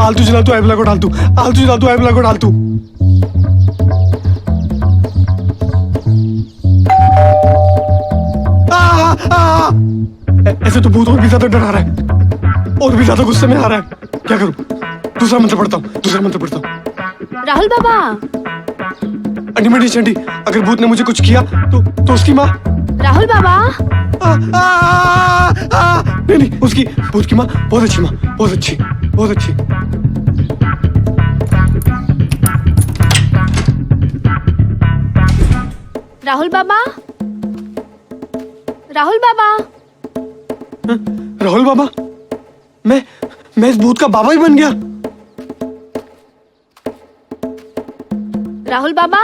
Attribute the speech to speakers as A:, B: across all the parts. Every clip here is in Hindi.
A: आलतू चला तू आइबला को डाल तू, आलतू चला तू आइबला को डाल तू। ऐसे तो भूत और भी ज्यादा डरा रहा है, और भी ज्यादा गुस्से में आ रहा है। क्या करूं? दूसरा मंत्र पढ़ता हूँ, दूसरा मंत्र पढ़ता हूँ।
B: राहुल बाबा।
A: अंडी चंडी, अगर भूत ने मुझे कुछ किया तो उसकी माँ।
B: राहुल बाबा।
A: नहीं, उसकी भूत की माँ बहुत अच्छी माँ, बहुत अच्छी, बहुत अच्छी।
B: राहुल बाबा, राहुल बाबा।
A: राहुल बाबा, मैं इस भूत का बाबा ही बन गया।
B: राहुल बाबा।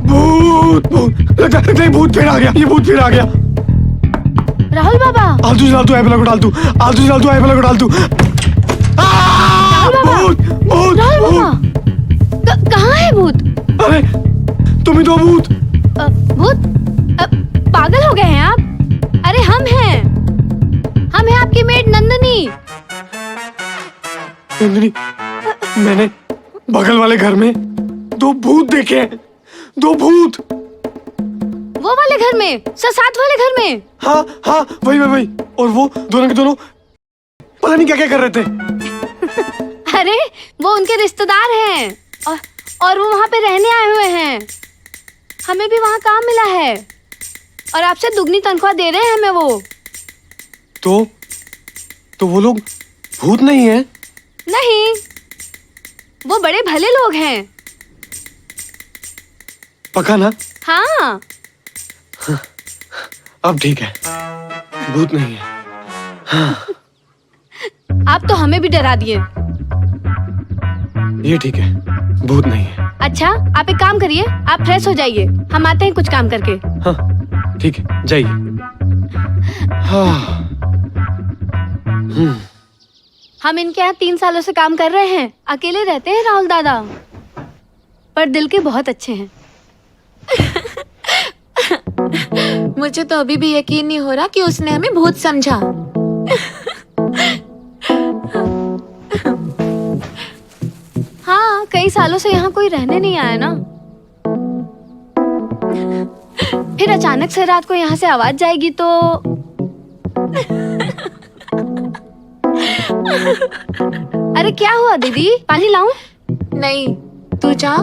A: भूत भूत लगता है भूत फिर आ गया, ये भूत फिर आ गया।
B: राहुल बाबा।
A: आलतू चला तू आइबला को डाल तू, आलतू चला तू आइबला को डाल तू। भूत भूत
B: भूत। कहाँ है भूत?
A: अरे तुम ही तो भूत।
B: भूत? पागल हो गए हैं आप? अरे हम हैं आपकी मेड नंदनी।
A: नंदनी, मैंने बगल वाले घर में 2 भूत देखे हैं, 2 भूत।
B: वो वाले घर में, साथ वाले घर में।
A: हाँ वही। और वो दोनों के दोनों पता नहीं क्या क्या कर रहे थे।
B: अरे वो उनके रिश्तेदार हैं और वो वहाँ पे रहने आए हुए हैं। हमें भी वहाँ काम मिला है और आपसे दुगनी तनख्वाह दे रहे हैं हमें वो।
A: तो वो लोग भूत नहीं है?
B: नहीं, वो बड़े भले लोग हैं।
A: पक्का ना?
B: हाँ।
A: अब ठीक है, भूत नहीं है। हाँ।
B: आप तो हमें भी डरा दिए।
A: ये ठीक है, भूत नहीं है।
B: अच्छा, आप एक काम करिए, आप फ्रेश हो जाइए, हम आते हैं कुछ काम करके।
A: हाँ ठीक है, जाइए। हाँ।
B: हम इनके यहाँ 3 सालों से काम कर रहे हैं। अकेले रहते हैं राहुल दादा, पर दिल के बहुत अच्छे हैं।
C: मुझे तो अभी भी यकीन नहीं हो रहा कि उसने हमें भूत समझा।
B: हाँ, कई सालों से यहाँ कोई रहने नहीं आया ना। फिर अचानक से रात को यहाँ से आवाज जाएगी तो अरे क्या हुआ दीदी, पानी लाऊं?
C: नहीं, तू जा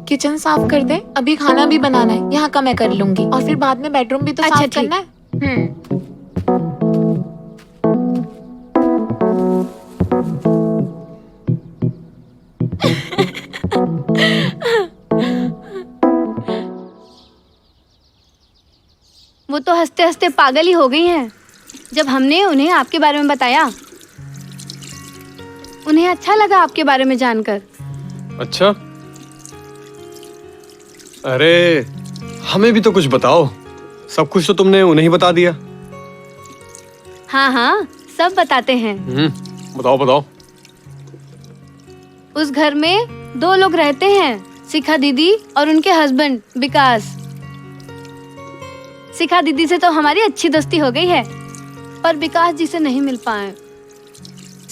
C: किचन साफ कर दे, अभी खाना भी बनाना है, यहाँ का मैं कर लूंगी और फिर बाद में बेडरूम भी तो साफ करना है।
B: वो तो हंसते हंसते पागल ही हो गई हैं। जब हमने उन्हें आपके बारे में बताया, उन्हें अच्छा लगा आपके बारे में जानकर।
A: अच्छा, अरे हमें भी तो कुछ बताओ। सब कुछ तो तुमने उन्हें ही बता दिया।
B: हाँ, सब बताते हैं।
A: बताओ।
B: उस घर में 2 लोग रहते हैं, शिखा दीदी और उनके हस्बैंड विकास। शिखा दीदी से तो हमारी अच्छी दोस्ती हो गई है, पर विकास जी से नहीं मिल पाए।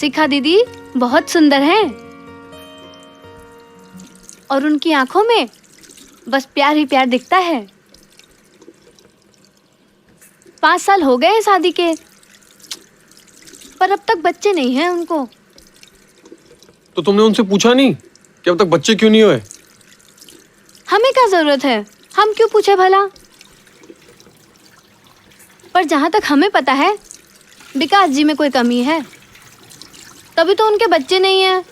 B: शिखा दीदी बहुत सुंदर हैं और उनकी आंखों में बस प्यार ही प्यार दिखता है। 5 साल हो गए हैं शादी के, पर अब तक बच्चे नहीं हैं उनको।
A: तो तुमने उनसे पूछा नहीं कि अब तक बच्चे क्यों नहीं हुए?
B: हमें क्या जरूरत है, हम क्यों पूछे भला। पर जहां तक हमें पता है, विकास जी में कोई कमी है, तभी तो उनके बच्चे नहीं हैं।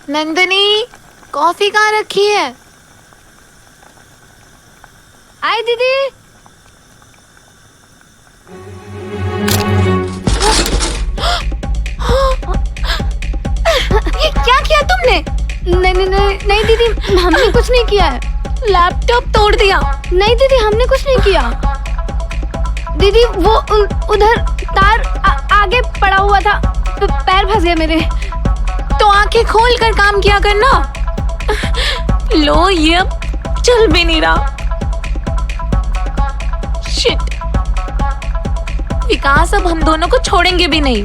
C: नंदनी, कॉफी कहाँ रखी है?
B: आए दीदी। ये क्या किया तुमने? नहीं दीदी, हमने कुछ नहीं किया है।
C: लैपटॉप तोड़ दिया।
B: नहीं दीदी, हमने कुछ नहीं किया। दीदी वो उधर तार आगे पड़ा हुआ था, पैर फंस गया मेरे।
C: तो आंखें खोल कर काम किया करना। लो, ये अब चल भी नहीं रहा। शिट, विकास अब हम दोनों को छोड़ेंगे भी नहीं।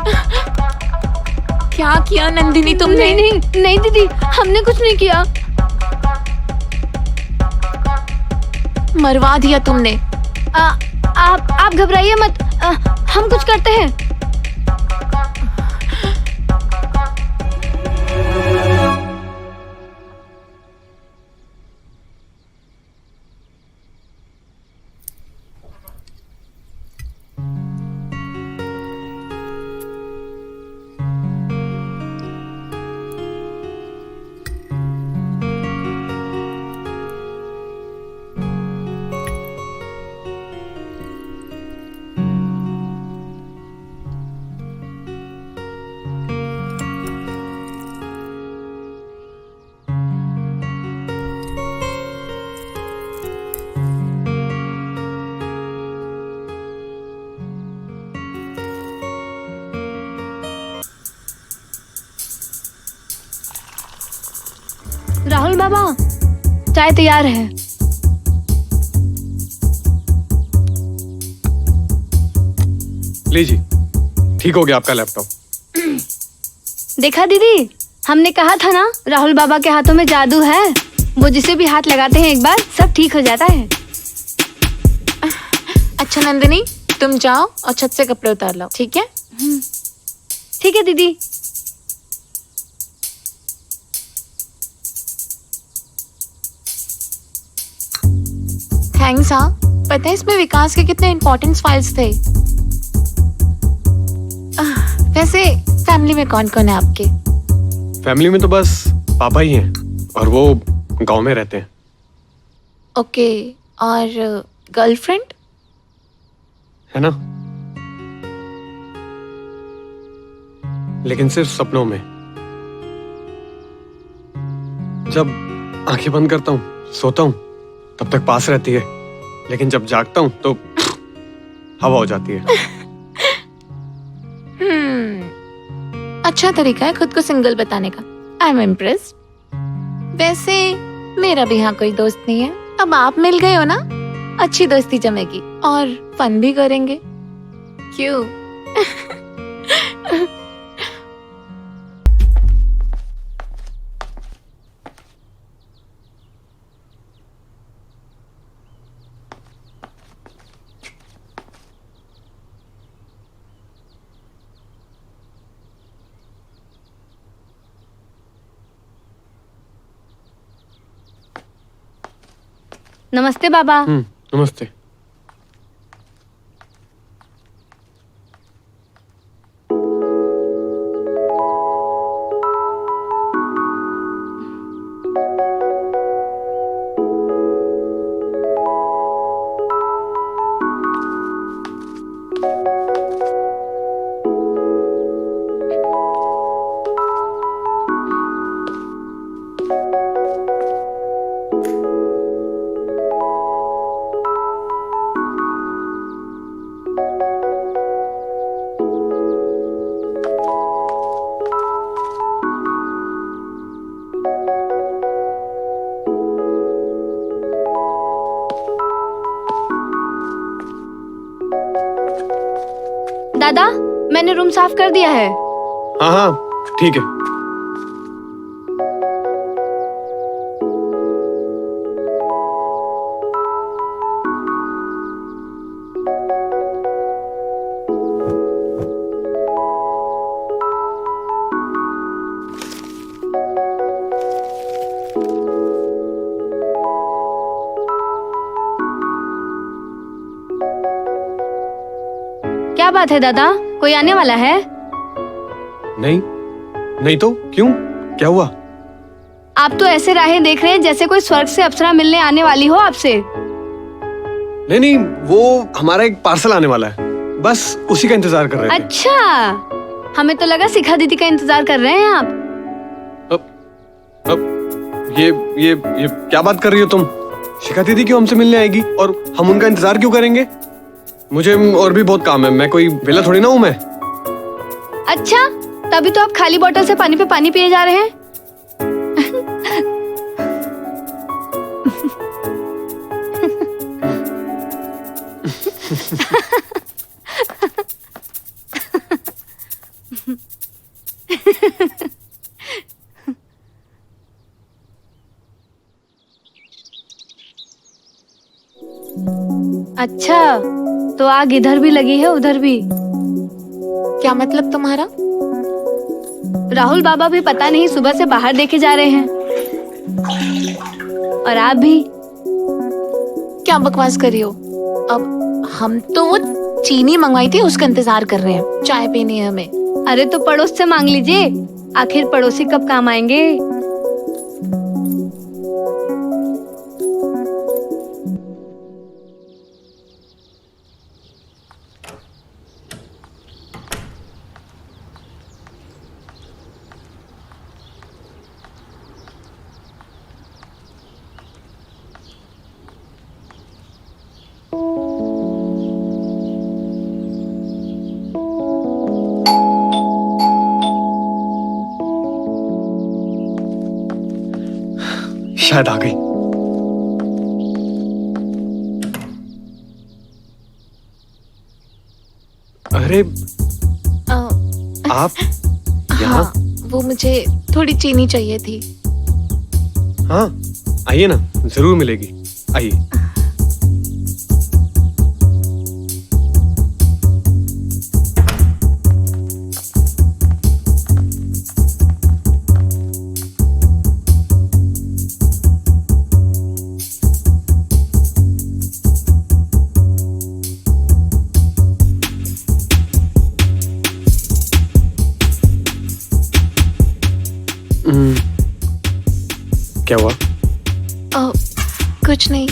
C: क्या किया नंदिनी तुमने?
B: नहीं नहीं नहीं दीदी, हमने कुछ नहीं किया।
C: मरवा दिया तुमने।
B: आप घबराइए मत, हम कुछ करते हैं। राहुल बाबा, चाय तैयार है।
A: लीजिए, ठीक हो गया आपका लैपटॉप।
B: देखा दीदी, हमने कहा था ना राहुल बाबा के हाथों में जादू है। वो जिसे भी हाथ लगाते हैं एक बार सब ठीक हो जाता है।
C: अच्छा नंदिनी, तुम जाओ और छत से कपड़े उतार लो, ठीक है?
B: ठीक है दीदी।
C: थैंक्स। हाँ, पता है इसमें विकास के कितने इम्पोर्टेंट फाइल्स थे। वैसे फैमिली में कौन कौन है आपके?
A: फैमिली में तो बस पापा ही हैं और वो गांव में रहते हैं।
C: ओके, और गर्लफ्रेंड?
A: है ना, लेकिन सिर्फ सपनों में। जब आंखें बंद करता हूँ, सोता हूँ, तब तक पास रहती है, लेकिन जब जागता हूँ तो हवा हो जाती है।
C: अच्छा तरीका है खुद को सिंगल बताने का। I am impressed. वैसे मेरा भी यहाँ कोई दोस्त नहीं है। अब आप मिल गए हो ना, अच्छी दोस्ती जमेगी और फन भी करेंगे। क्यों?
B: नमस्ते बाबा।
A: नमस्ते।
B: दादा, मैंने रूम साफ कर दिया है।
A: हाँ हाँ, ठीक है।
B: क्या बात है दादा, कोई आने वाला है?
A: नहीं नहीं तो क्यों, क्या हुआ?
B: आप तो ऐसे राहें देख रहे हैं जैसे कोई स्वर्ग से अप्सरा मिलने आने वाली हो आपसे।
A: नहीं नहीं, वो हमारा एक पार्सल आने वाला है, बस उसी का इंतजार कर रहे थे।
B: अच्छा, हमें तो लगा शिखा दीदी का इंतजार कर रहे हैं आप।
A: अब ये क्या बात कर रही हो तुम? शिखा दीदी क्यों हमसे मिलने आएगी और हम उनका इंतजार क्यों करेंगे? मुझे और भी बहुत काम है, मैं कोई वेला थोड़ी ना हूँ मैं।
B: अच्छा, तभी तो आप खाली बोतल से पानी पे पानी पिए जा रहे हैं। अच्छा, तो आग इधर भी लगी है उधर भी।
C: क्या मतलब तुम्हारा?
B: राहुल बाबा भी पता नहीं सुबह से बाहर देखे जा रहे हैं, और आप भी।
C: क्या बकवास कर रही हो? अब हम तो वो चीनी मंगवाई थी, उसका इंतजार कर रहे हैं। चाय पीनी है हमें।
B: अरे तो पड़ोस से मांग लीजिए, आखिर पड़ोसी कब काम आएंगे।
A: शायद आ गई। अरे आप यहाँ?
C: हाँ, वो मुझे थोड़ी चीनी चाहिए थी।
A: हाँ आइए ना, जरूर मिलेगी, आइए। क्या हुआ?
C: कुछ नहीं,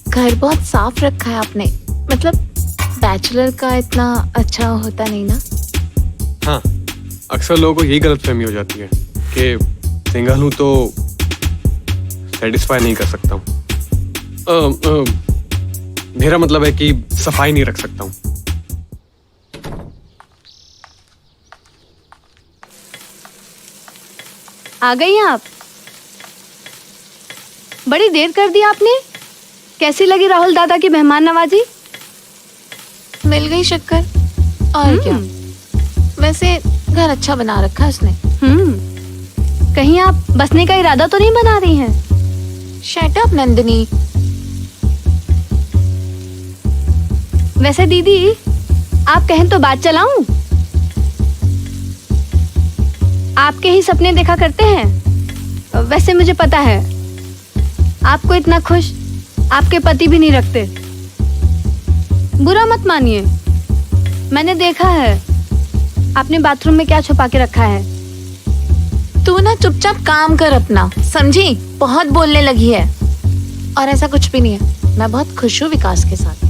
C: घर बहुत साफ रखा है आपने। मतलब बैचलर का इतना अच्छा होता नहीं ना।
A: हाँ, अक्सर लोगों को यही गलतफहमी हो जाती है कि सिंगल हूं तो सेटिस्फाई नहीं कर सकता हूँ। मेरा मतलब है कि सफाई नहीं रख सकता हूँ।
B: आ गई आप? बड़ी देर कर दी आपने। कैसी लगी राहुल दादा की मेहमान नवाजी?
C: मिल गई शक्कर, और क्या। वैसे घर अच्छा बना रखा है उसने।
B: कहीं आप बसने का इरादा तो नहीं बना रही हैं?
C: Shut up Nandini.
B: वैसे दीदी, आप कहें तो बात चलाऊं? आपके ही सपने देखा करते हैं। वैसे मुझे पता है आपको इतना खुश आपके पति भी नहीं रखते। बुरा मत मानिए, मैंने देखा है आपने बाथरूम में क्या छुपा के रखा है।
C: तू ना चुपचाप काम कर अपना, समझी? बहुत बोलने लगी है। और ऐसा कुछ भी नहीं है, मैं बहुत खुश हूँ विकास के साथ।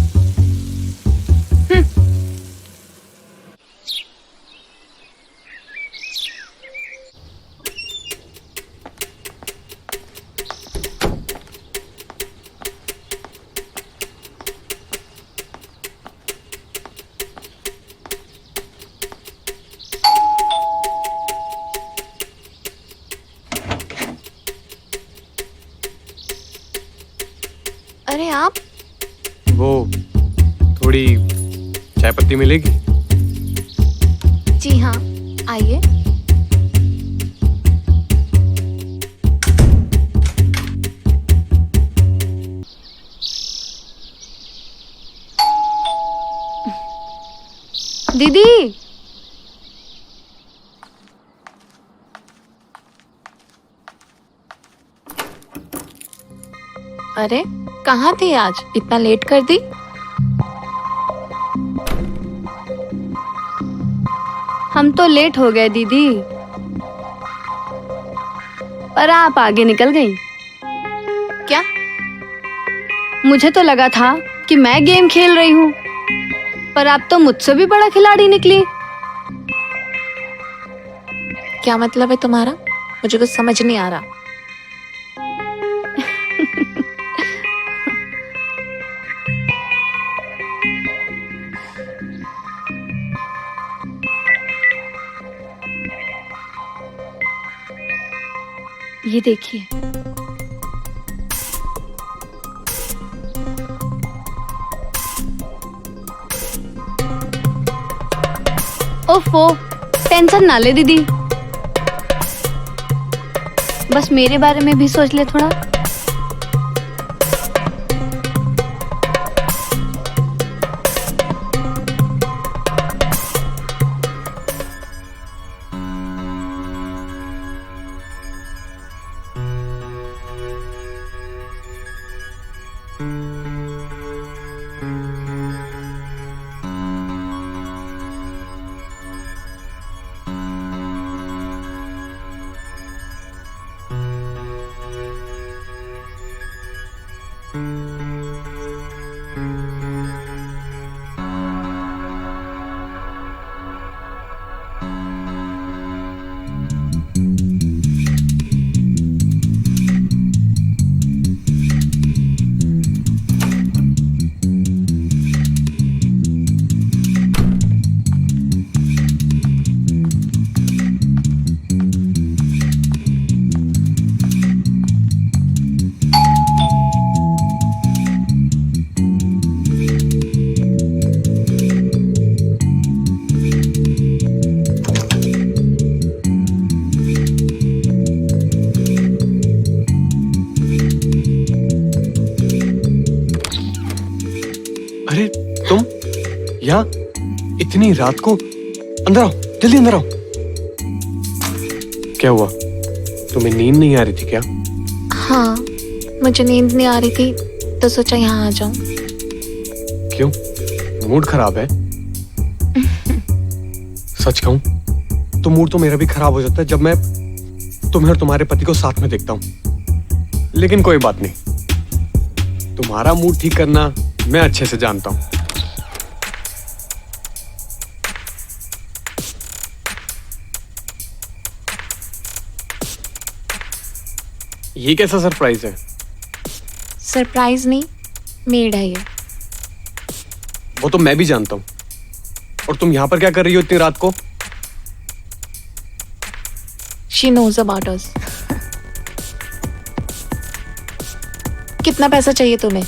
C: अरे आप?
A: वो थोड़ी चाय पत्ती मिलेगी?
C: जी हाँ, आइए।
B: दीदी,
C: अरे कहाँ थी आज? इतना लेट कर दी।
B: हम तो लेट हो गए दीदी, पर आप आगे निकल गई।
C: क्या?
B: मुझे तो लगा था कि मैं गेम खेल रही हूँ, पर आप तो मुझसे भी बड़ा खिलाड़ी निकली।
C: क्या मतलब है तुम्हारा? मुझे कुछ समझ नहीं आ रहा।
B: ये देखिए, ओफो, टेंशन ना ले दीदी, बस मेरे बारे में भी सोच ले थोड़ा।
A: अरे तुम यहाँ इतनी रात को? अंदर आओ, जल्दी अंदर आओ। क्या हुआ, तुम्हें नींद नहीं आ रही थी क्या?
C: हाँ, मुझे नींद नहीं आ रही थी तो सोचा यहाँ आ जाऊं।
A: क्यों, मूड खराब है? सच कहूं तो मूड तो मेरा भी खराब हो जाता है जब मैं तुम्हें और तुम्हारे पति को साथ में देखता हूं। लेकिन कोई बात नहीं, तुम्हारा मूड ठीक करना मैं अच्छे से जानता हूं। ये कैसा सरप्राइज है?
C: सरप्राइज नहीं, मेड है ये।
A: वो तो मैं भी जानता हूं। और तुम यहां पर क्या कर रही हो इतनी रात को?
C: She knows about us. कितना पैसा चाहिए तुम्हें?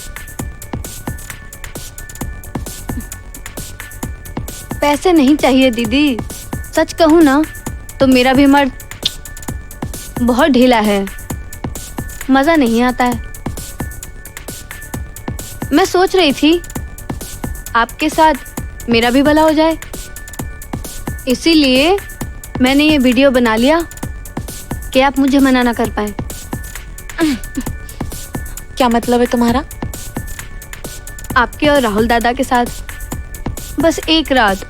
B: पैसे नहीं चाहिए दीदी, सच कहूँ ना तो मेरा भी मर्द बहुत ढीला है, मजा नहीं आता है। मैं सोच रही थी आपके साथ मेरा भी भला हो जाए, इसीलिए मैंने ये वीडियो बना लिया कि आप मुझे मना ना कर पाए।
C: क्या मतलब है तुम्हारा?
B: आपके और राहुल दादा के साथ बस एक रात।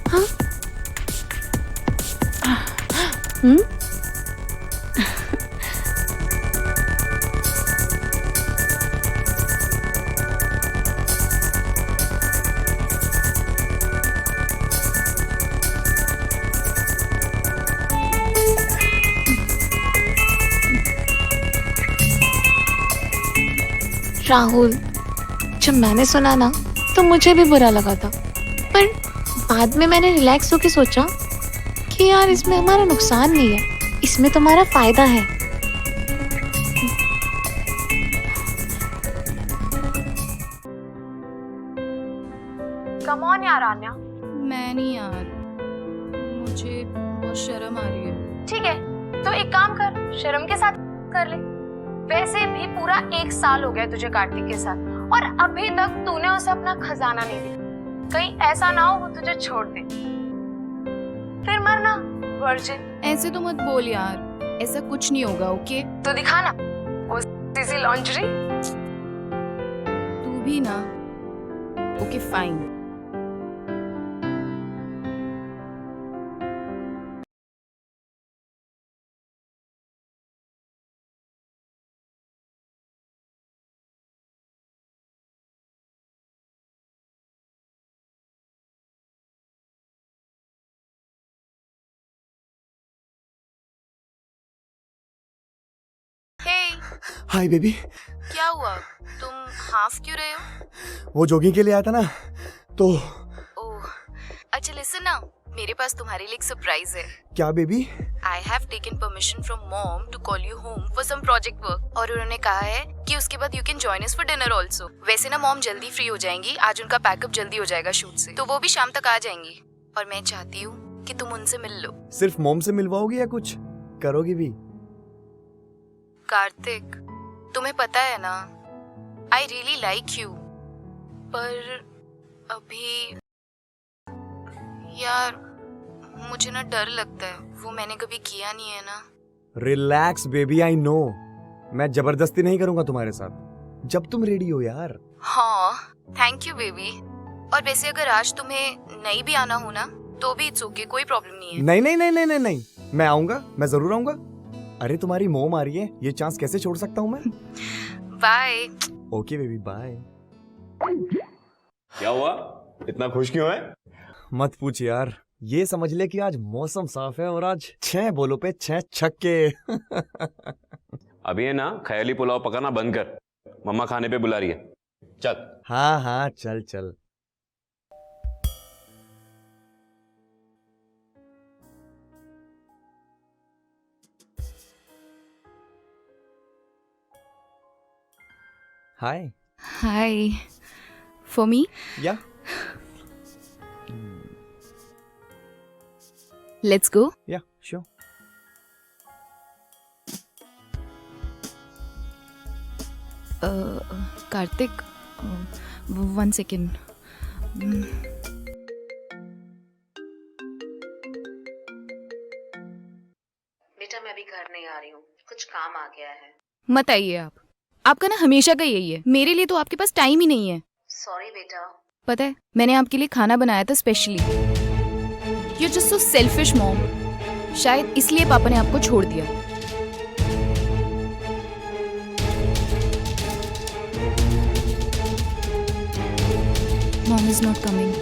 C: हाँ? राहुल, जब मैंने सुना ना तो मुझे भी बुरा लगा था, पर बाद में मैंने रिलैक्स होकर सोचा कि यार इसमें हमारा नुकसान नहीं है, इसमें तुम्हारा फायदा है। कम ऑन यार आन्या।
D: मैं नहीं यार, मुझे बहुत शर्म आ रही है।
C: ठीक है, तो एक काम कर, शर्म के साथ कर ले। वैसे भी पूरा 1 साल हो गया तुझे कार्तिक के साथ और अभी तक तूने उसे अपना खजाना नहीं दिया। कहीं ऐसा ना हो वो तुझे छोड़ दे, फिर मरना वर्जिन।
D: ऐसे तो मत बोल यार, ऐसा कुछ नहीं होगा। ओके
C: तो दिखा ना वो सीसी लॉन्ड्री।
D: तू भी ना। Okay fine.
E: Hi baby.
D: क्या हुआ, तुम हाफ क्यों रहे हो?
E: वो जॉगिंग के लिए आया था ना तो।
D: ओह अच्छा, लिसन ना, मेरे पास तुम्हारे लिए एक सरप्राइज है।
E: क्या baby?
D: I have taken permission from mom to call you home for some project work, और उन्होंने कहा है कि उसके बाद you can join us for dinner also. वैसे ना मॉम जल्दी फ्री हो जाएंगी, आज उनका पैकअप जल्दी हो जाएगा शूट से, तो वो भी शाम तक आ जाएंगी। और मैं चाहती हूँ कि तुम उनसे मिल लो।
E: सिर्फ मोम से मिलवाओगी या कुछ करोगी भी?
D: कार्तिक, तुम्हें पता है ना, आई रियली लाइक यू, पर अभी यार मुझे ना डर लगता है, वो मैंने कभी किया नहीं है ना।
E: Relax baby, I know. मैं जबरदस्ती नहीं करूंगा तुम्हारे साथ, जब तुम रेडी हो यार।
D: हाँ, थैंक यू बेबी। और वैसे अगर आज तुम्हें नहीं भी आना हो ना तो भी इट्स ओके, कोई प्रॉब्लम नहीं है।
E: नहीं नहीं नहीं नहीं नहीं नहीं, मैं आऊंगा, मैं जरूर आऊंगा। अरे तुम्हारी मोम आ रही है, ये चांस कैसे छोड़ सकता हूँ मैं?
D: बाय।
E: Okay baby, bye.
F: क्या हुआ, इतना खुश क्यों है?
E: मत पूछ यार, ये समझ ले कि आज मौसम साफ है और आज 6 बॉलों पे 6 छक्के।
F: अभी है ना, ख्याली पुलाव पकाना बंद कर, मम्मा खाने पे बुला रही है। चल।
E: हाँ हाँ, चल चल। हाय।
D: हाय। For me?
E: या
D: लेट्स गो।
E: या श्योर।
D: कार्तिक, 1 सेकेंड।
C: बेटा मैं अभी घर नहीं आ रही हूँ, कुछ काम आ गया है।
D: मत आइए आप, आपका ना हमेशा का यही है, मेरे लिए तो आपके पास टाइम ही नहीं है।
C: सॉरी बेटा।
D: पता है, मैंने आपके लिए खाना बनाया था specially. You just so selfish mom. शायद इसलिए पापा ने आपको छोड़ दिया। Mom is not coming.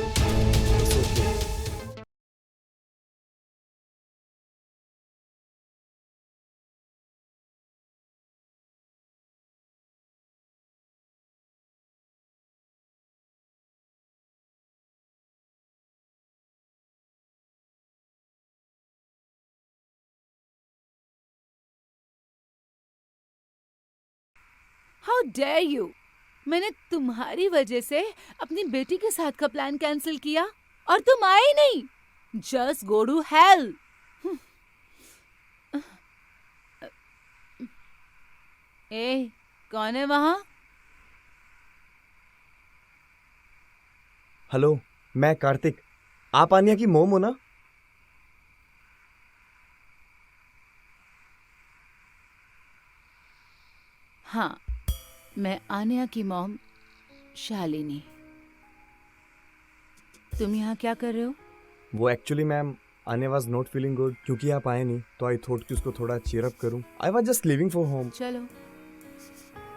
G: How dare you! मैंने तुम्हारी वजह से अपनी बेटी के साथ का प्लान कैंसिल किया और तुम आए नहीं। Just go to hell. ए, कौन है वहां?
E: हेलो, मैं कार्तिक। आप आनिया की मोम हो ना?
G: हाँ, मैं आन्या की मॉम शालिनी। तुम यहाँ क्या कर रहे हो?
E: वो actually ma'am, Anya was not feeling good, क्योंकि आप आए नहीं तो आई थॉट कि उसको थोड़ा चीयर अप करूं। I was just leaving for home.
G: चलो,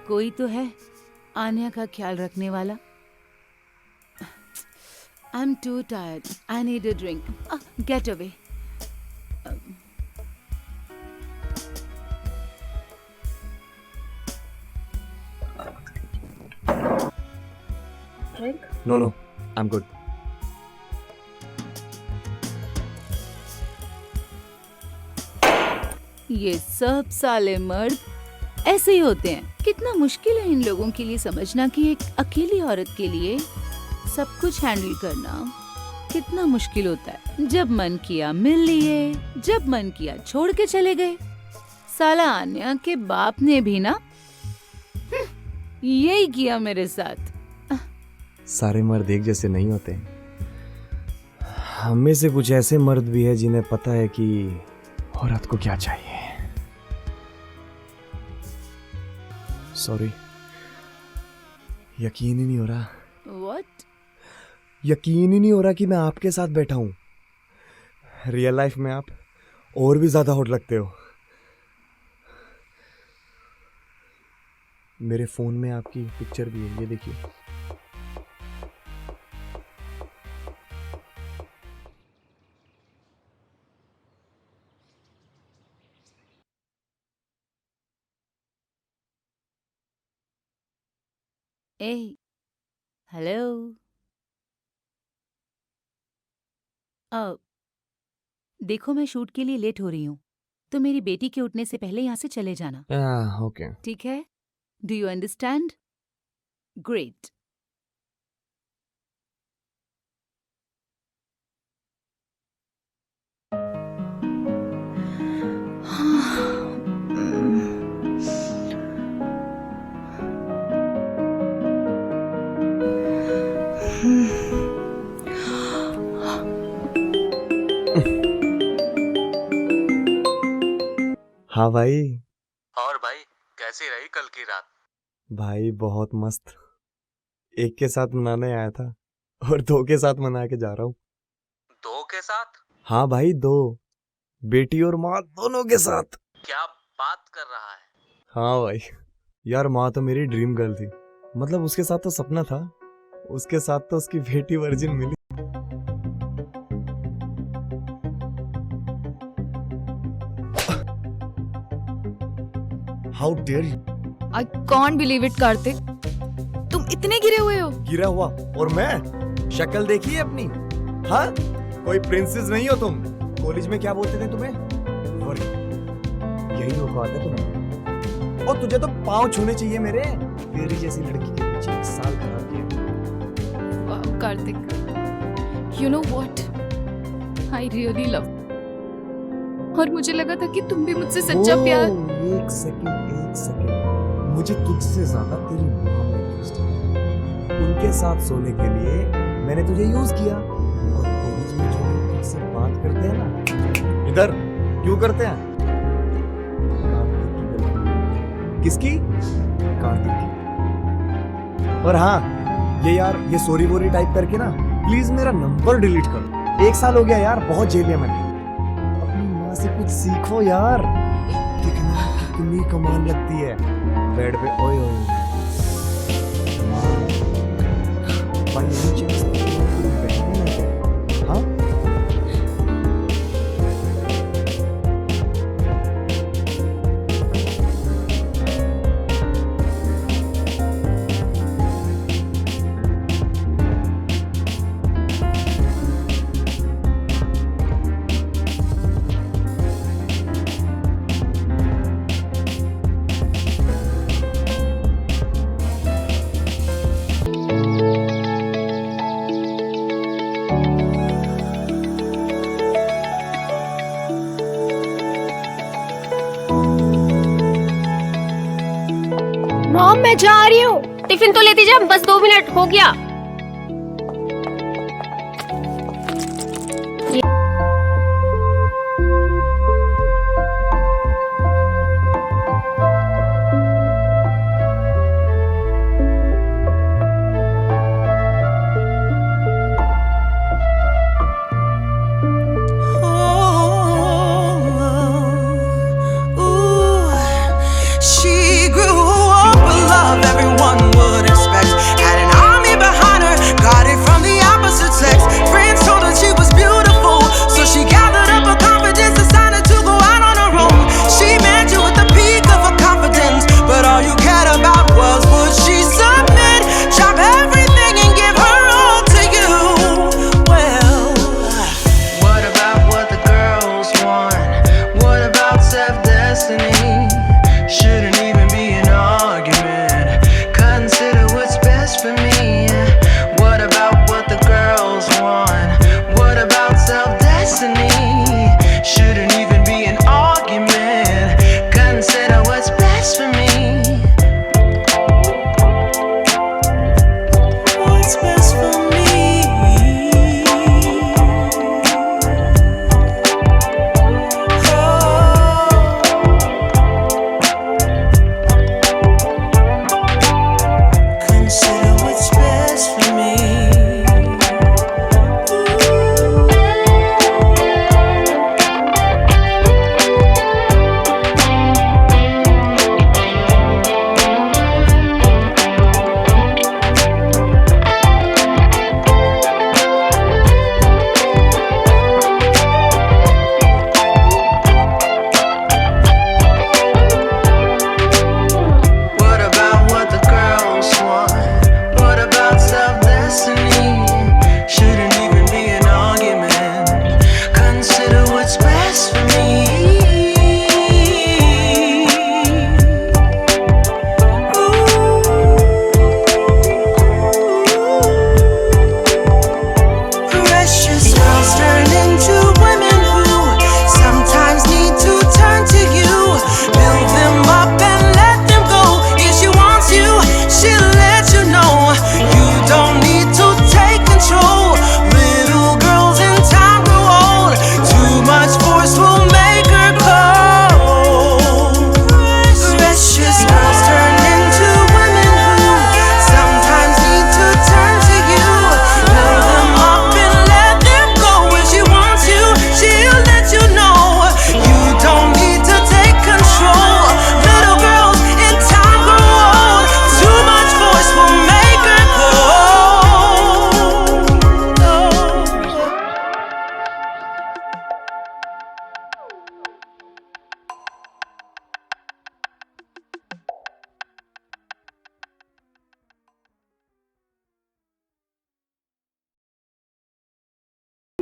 G: कोई तो है आन्या का ख्याल रखने वाला। I am too tired, I need a drink. Get away.
E: No no, I am good.
G: ये सब साले मर्द ऐसे ही होते हैं। कितना मुश्किल है इन लोगों के लिए समझना कि एक अकेली औरत के लिए सब कुछ हैंडल करना कितना मुश्किल होता है। जब मन किया मिल लिए, जब मन किया छोड़ के चले गए। साला आन्या के बाप ने भी ना यही किया मेरे साथ।
E: सारे मर्द एक जैसे नहीं होते। हम में से कुछ ऐसे मर्द भी है जिन्हें पता है कि औरत को क्या चाहिए। सॉरी, यकीन ही नहीं हो रहा।
G: What?
E: यकीन ही नहीं हो रहा कि मैं आपके साथ बैठा हूं। रियल लाइफ में आप और भी ज्यादा हॉट लगते हो। मेरे फोन में आपकी पिक्चर भी है, ये देखिए।
G: ए, हेलो। देखो मैं शूट के लिए लेट हो रही हूँ, तो मेरी बेटी के उठने से पहले यहाँ से चले जाना,
E: ओके।
G: ठीक है? Do you understand? ग्रेट।
E: हाँ भाई।
H: और भाई कैसी रही कल की रात?
E: भाई बहुत मस्त। एक के साथ मनाने आया था और दो के साथ मना के जा रहा हूँ।
H: दो के साथ?
E: हाँ भाई, दो, बेटी और माँ दोनों के साथ।
H: क्या बात कर रहा है?
E: हाँ भाई यार, माँ तो मेरी ड्रीम गर्ल थी। मतलब उसके साथ तो सपना था, उसके साथ तो उसकी बेटी वर्जिन मिली। How dare you.
I: I can't believe it, Kartik. तुम इतने गिरे हुए हो।
E: गिरा हुआ? और मैं? शक्ल देखी है अपनी? हाँ, कोई प्रिंसेस नहीं हो तुम। कॉलेज में क्या बोलते थे तुम्हें? यही धोखा आता है तुम्हें। और तुझे तो पाँव छूने चाहिए मेरे। तेरी जैसी लड़की के पीछे 1 साल खराब किया।
I: वाह Kartik, you know what? I really love। और मुझे लगा था कि तुम भी मुझसे सच्चा प्यार।
E: एक सेकंड, मुझे तुझसे ज्यादा तेरी माँ में इंटरेस्ट है। उनके साथ सोने के लिए मैंने तुझे यूज किया। और कॉलेज में जो लोग तुझसे बात करते हैं ना, इधर क्यों करते हैं? कार्तिक की गर्लफ्रेंड। किसकी? कार्तिक की। और हाँ, ये यार, ये सॉरी वोरी टाइप करके ना प्लीज मेरा नंबर डिलीट कर। 1 साल हो गया यार, बहुत झेल लिया मैंने। अपनी माँ से कुछ सीखो यार। कितनी कमाल लगती है बेड पे। ओए ओए भाई, ये चीज़ तो बहन है। हाँ,
B: मॉम मैं जा रही हूँ। टिफिन तो लेती जा, बस 2 मिनट हो गया।
J: She grew up with love everyone would expect. Had an army behind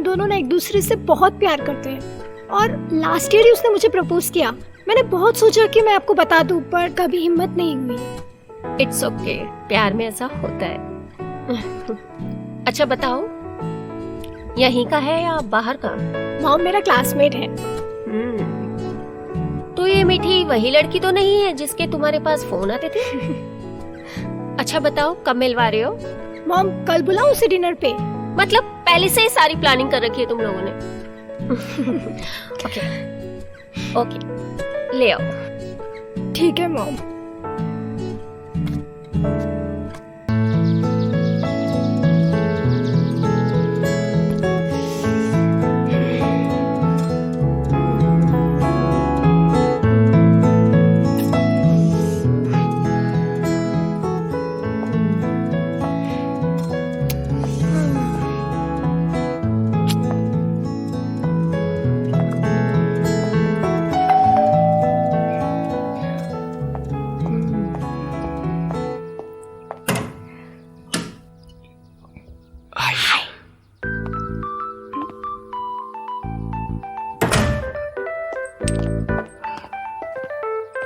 J: दोनों ना एक दूसरे से बहुत प्यार करते हैं और लास्ट ईयर ही उसने मुझे प्रपोज किया। मैंने बहुत सोचा कि मैं आपको बता दूं पर कभी हिम्मत नहीं हुई।
K: इट्स ओके, प्यार में ऐसा होता है। अच्छा बताओ, यहीं का है या बाहर का?
J: मॉम मेरा क्लासमेट है।
K: तो ये मीठी वही लड़की तो नहीं है जिसके तुम्हारे पास फोन आते थे? अच्छा बताओ, कब मिलवा रहे हो?
J: मॉम कल बुलाऊं उसे डिनर पे?
K: मतलब पहले से ही सारी प्लानिंग कर रखी है तुम लोगों ने? ओके ओके, ले आओ।
J: ठीक है mom.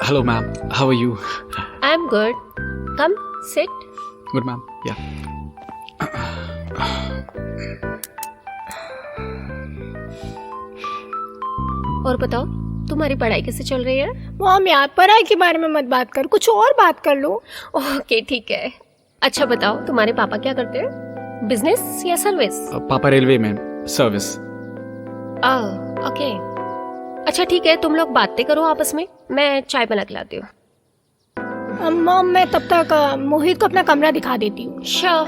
L: Hello, ma'am. How are you?
K: I'm good. Come, sit.
L: Good, ma'am. Yeah.
K: और बताओ, तुम्हारी पढ़ाई कैसे चल रही है?
J: मॉम यार पढ़ाई के बारे में मत बात कर, कुछ और बात कर लो।
K: ओके ठीक है। अच्छा बताओ, तुम्हारे पापा क्या करते हैं? बिजनेस या सर्विस?
L: पापा रेलवे में सर्विस।
K: ओके। अच्छा ठीक है, तुम लोग बातें करो आपस में, मैं चाय बना के लाती हूँ।
J: मॉम मैं तब तक मोहित को अपना कमरा दिखा देती हूँ।
K: श्योर।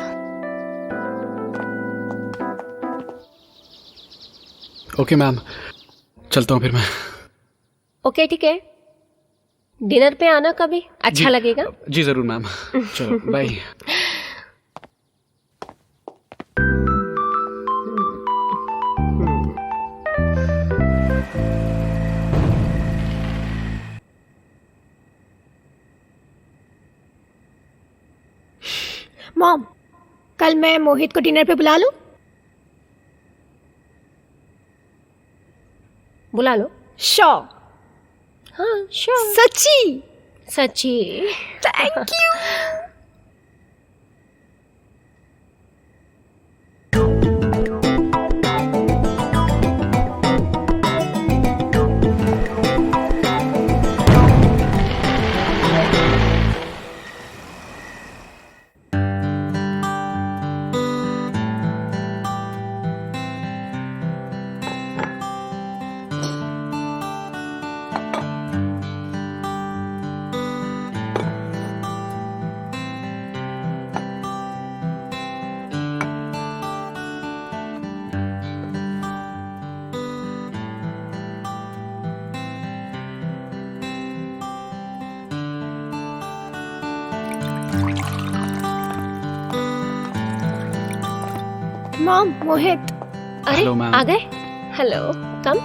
L: ओके मैम, चलता हूँ फिर मैं।
K: ओके ठीक है, डिनर पे आना कभी, अच्छा
L: जी,
K: लगेगा।
L: जी जरूर मैम। चलो बाय।
J: मॉम कल मैं मोहित को डिनर पे बुला लूं?
K: बुला लो।
J: श्योर?
K: हाँ श्योर।
J: सच्ची?
K: सच्ची।
J: Thank you. मॉम मोहित।
K: अरे
L: Hello, ma'am.
K: आ गए? Hello, come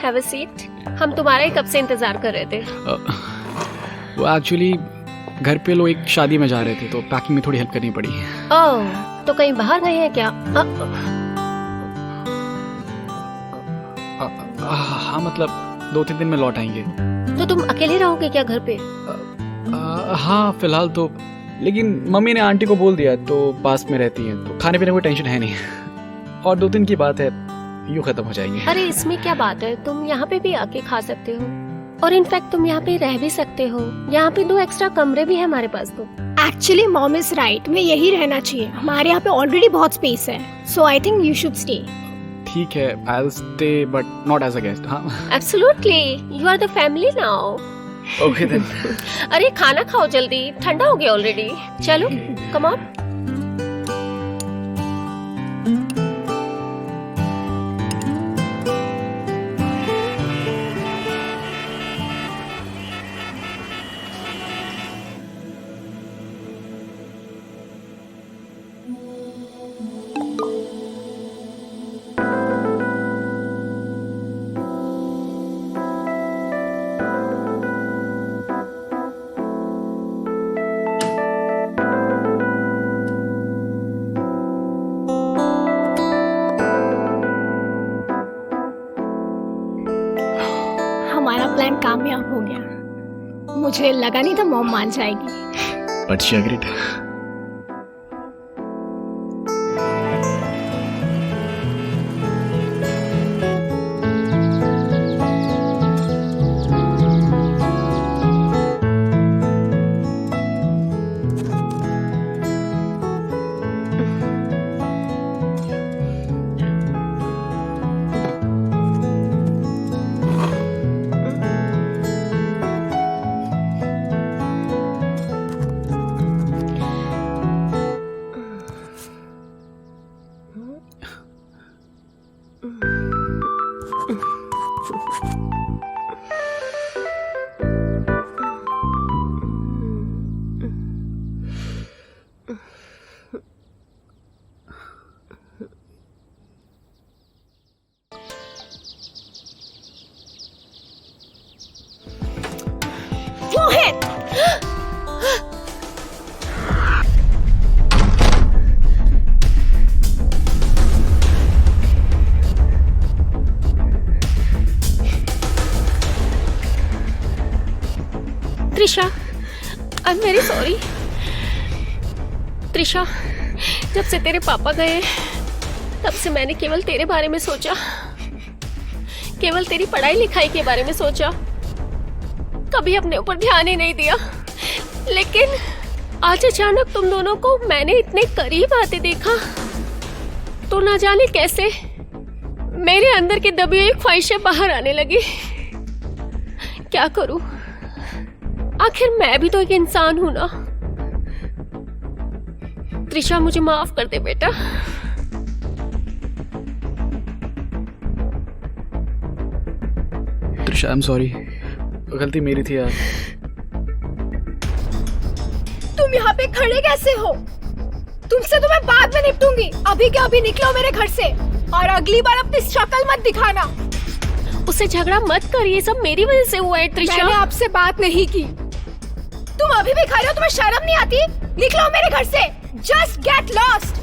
K: have a seat. हम तुम्हारा ही कब से इंतजार कर रहे थे।
L: वो एक्चुअली घर पे लोग एक शादी में जा रहे थे तो पैकिंग में थोड़ी हेल्प करनी पड़ी।
K: ओह, तो कहीं बाहर गए हैं क्या?
L: हाँ मतलब 2-3 दिन में लौट आएंगे।
K: तो तुम अकेले रहोगे क्या घर पे?
L: हाँ फिलहाल तो, लेकिन मम्मी ने आंटी को बोल दिया तो पास में रहती है तो खाने पीने कोई टेंशन है नहीं। और 2 दिन की बात है, यूँ खत्म हो जाएंगे।
K: अरे इसमें क्या बात है, तुम यहाँ पे भी आके खा सकते हो और इनफैक्ट तुम यहाँ पे रह भी सकते हो। यहाँ पे 2 एक्स्ट्रा कमरे भी है हमारे पास। तो
J: एक्चुअली मॉम इज राइट, मैं यही रहना चाहिए। हमारे यहाँ पे ऑलरेडी बहुत स्पेस है, so I think you should stay.
L: ठीक है, I will stay but not as a guest. हाँ
K: absolutely, you are the family now.
L: Okay then.
K: अरे खाना खाओ जल्दी, ठंडा हो गया ऑलरेडी। चलो कम ऑन।
J: मुझे लगा नहीं था मॉम मान जाएगी।
L: But she agreed.
J: Mohit!
K: Trisha, I am very sorry. Trisha, जब से तेरे पापा गए तब से मैंने केवल तेरे बारे में सोचा, केवल तेरी पढ़ाई लिखाई के बारे में सोचा, कभी अपने ऊपर ध्यान ही नहीं दिया। लेकिन आज अचानक तुम दोनों को मैंने इतने करीब आते देखा तो ना जाने कैसे मेरे अंदर की दबी हुई ख्वाहिशें बाहर आने लगी। क्या करूं, आखिर मैं भी तो एक इंसान हूं ना। त्रिशा, मुझे माफ कर दे बेटा।
L: त्रिशा, आई एम सॉरी, गलती मेरी थी यार।
J: तुम यहाँ पे खड़े कैसे हो? तुमसे तो मैं बाद में निपटूंगी। अभी के अभी निकलो मेरे घर से, और अगली बार अपनी शक्ल मत दिखाना।
K: उससे झगड़ा मत कर, ये सब मेरी वजह से हुआ है त्रिशा।
J: मैंने आपसे बात नहीं की। तुम अभी भी खड़े हो, तुम्हें शर्म नहीं आती? निकलो मेरे घर से। Just get lost.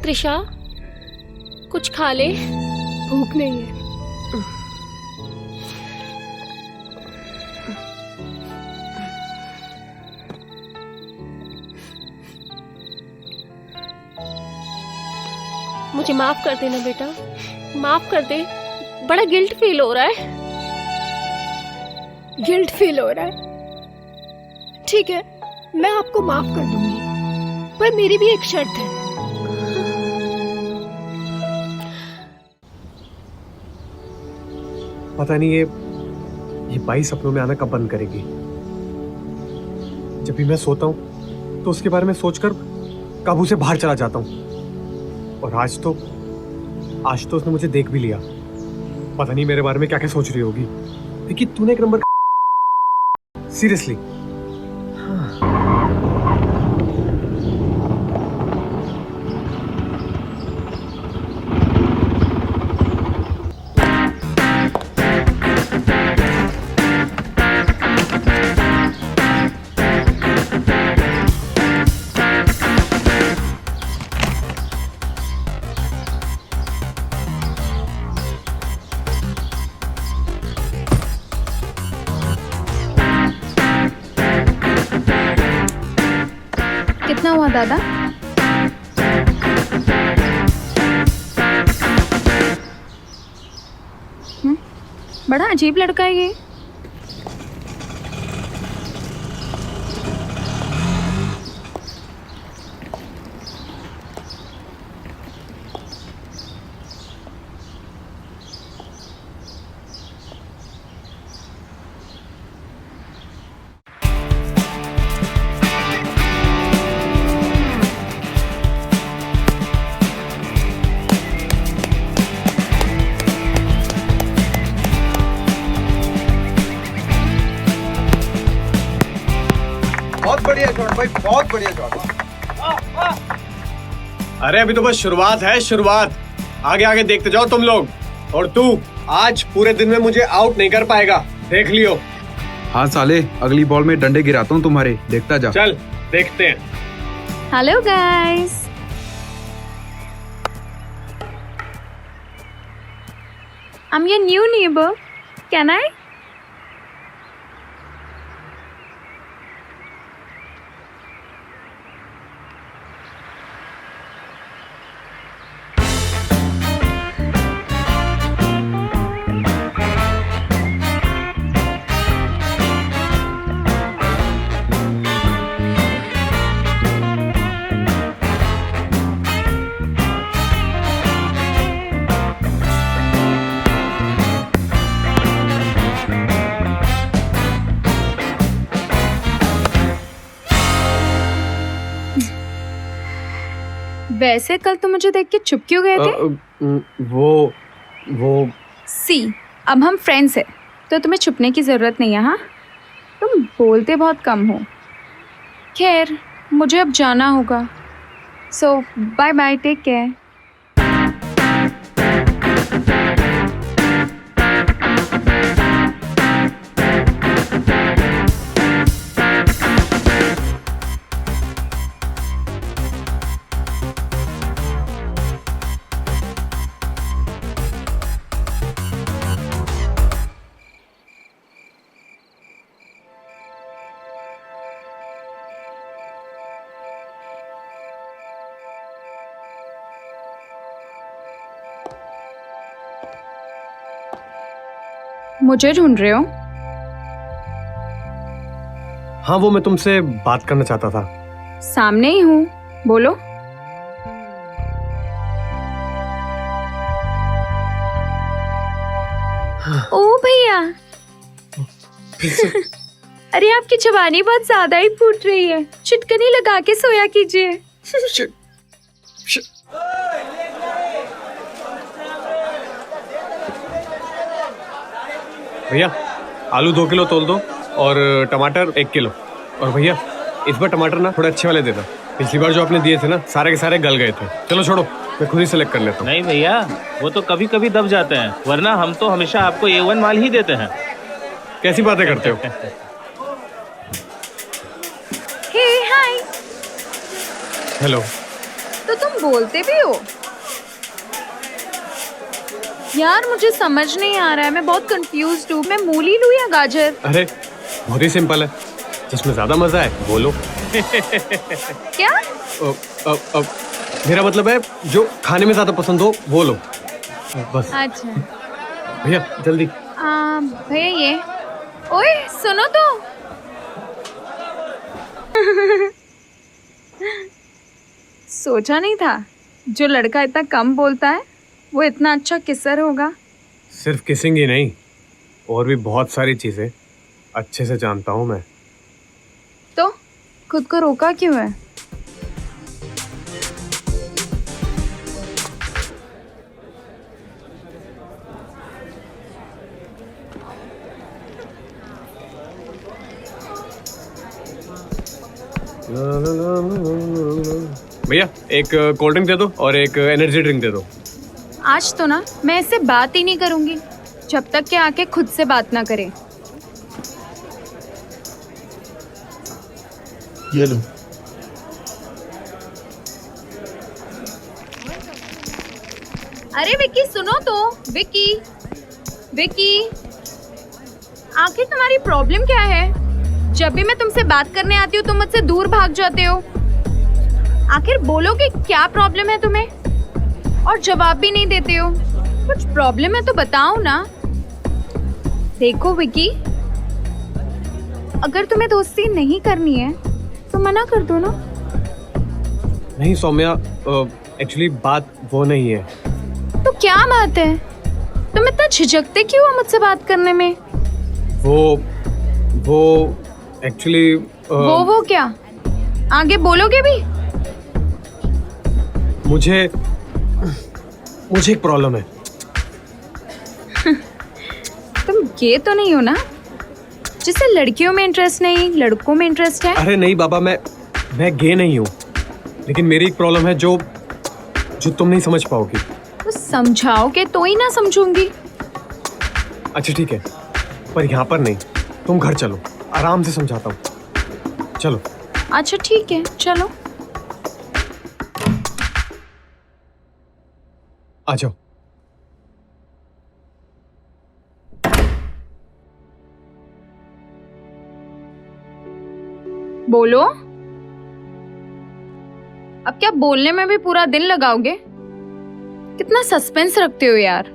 K: त्रिशा, कुछ खा ले।
J: भूख नहीं है।
K: मुझे माफ कर देना बेटा, माफ कर दे। बड़ा गिल्ट फील हो रहा है।
J: गिल्ट फील हो रहा है? ठीक है, मैं आपको माफ कर दूंगी, पर मेरी भी एक शर्त है।
A: पता नहीं ये बाई सपनों में आना कब बंद करेगी। जब भी मैं सोता हूँ तो उसके बारे में सोचकर काबू से बाहर चला जाता हूँ। और आज तो उसने मुझे देख भी लिया। पता नहीं मेरे बारे में क्या क्या सोच रही होगी। लेकिन तूने एक नंबर सीरियसली।
I: कितना हुआ दादा? बड़ा अजीब लड़का है ये।
E: बहुत बढ़िया शॉट भाई, बहुत बढ़िया शॉट।
A: अरे अभी तो बस शुरुआत है, शुरुआत। आगे आगे देखते जाओ तुम लोग। और तू आज पूरे दिन में मुझे आउट नहीं कर पाएगा, देख लियो।
M: हाँ साले, अगली बॉल में डंडे गिराता हूँ तुम्हारे, देखता जा।
A: चल देखते हैं।
B: Hello guys, I'm your new neighbor. Can I? वैसे कल तुम मुझे देख के चुप क्यों गए थे?
A: वो
B: सी, अब हम फ्रेंड्स हैं तो तुम्हें छुपने की जरूरत नहीं है। हाँ, तुम बोलते बहुत कम हो। खैर, मुझे अब जाना होगा, सो बाय बाय, टेक केयर। मुझे ढूंढ रहे हो?
A: हाँ, वो मैं तुमसे बात करना चाहता था।
B: सामने ही हूँ, बोलो। ओ भैया, अरे आपकी जवानी बहुत ज्यादा ही फूट रही है, चिटकनी लगा के सोया कीजिए।
A: भैया, आलू 2 किलो तोल दो और टमाटर 1 किलो। और भैया, इस बार टमाटर ना थोड़े अच्छे वाले देना। पिछली बार जो आपने दिए थे ना, सारे के सारे गल गए थे। चलो छोड़ो, मैं खुद ही सेलेक्ट कर लेता हूँ।
H: नहीं भैया, वो तो कभी कभी दब जाते हैं, वरना हम तो हमेशा आपको A1 माल ही देते हैं।
A: कैसी बातें करते हो?
B: हे हाय।
A: हेलो।
B: तो तुम बोलते भी हो? यार मुझे समझ नहीं आ रहा है, मैं बहुत कंफ्यूज्ड हूँ। मैं मूली लूँ या गाजर?
A: अरे बहुत ही सिंपल है, जिसमें ज्यादा मजा है वो लो।
B: क्या?
A: मेरा मतलब है जो खाने में ज्यादा पसंद हो वो लो, बस।
B: अच्छा
A: भैया जल्दी।
B: भैया ये, ओए सुनो तो। सोचा नहीं था जो लड़का इतना कम बोलता है वो इतना अच्छा किसर होगा।
A: सिर्फ किसिंग ही नहीं, और भी बहुत सारी चीजें अच्छे से जानता हूँ मैं।
B: तो खुद को रोका क्यों है?
A: भैया एक कोल्ड ड्रिंक दे दो और एक एनर्जी ड्रिंक दे दो।
B: आज तो ना मैं इससे बात ही नहीं करूंगी जब तक कि आके खुद से बात ना करे।
M: ये लो।
B: अरे विक्की सुनो तो। विक्की, विक्की, आखिर तुम्हारी प्रॉब्लम क्या है? जब भी मैं तुमसे बात करने आती हूँ तुम मुझसे दूर भाग जाते हो। आखिर बोलो कि क्या प्रॉब्लम है तुम्हें, और जवाब भी नहीं देते हो। कुछ प्रॉब्लम है तो बताओ ना। देखो विक्की, अगर तुम्हें दोस्ती नहीं करनी है तो मना कर दो ना।
A: नहीं सौम्या, एक्चुअली बात वो नहीं है।
B: तो क्या बात है? तुम इतना झिझकते क्यों हो मुझसे बात करने में?
A: वो एक्चुअली
B: वो क्या? आगे बोलोगे भी?
A: मुझे एक प्रॉब्लम है।
B: तुम गे तो नहीं हो ना जिसे लड़कियों में इंटरेस्ट नहीं लड़कों में इंटरेस्ट है?
A: अरे नहीं बाबा, मैं गे नहीं हूँ, लेकिन मेरी एक प्रॉब्लम है जो तुम नहीं समझ पाओगी।
B: तो समझाओगे तो ही ना समझूंगी।
A: अच्छा ठीक है, पर यहाँ पर नहीं, तुम घर चलो, आराम से समझाता हूँ। चलो।
I: अच्छा ठीक है, चलो।
A: आ जाओ।
I: बोलो। अब क्या बोलने में भी पूरा दिन लगाओगे? कितना सस्पेंस रखते हो यार।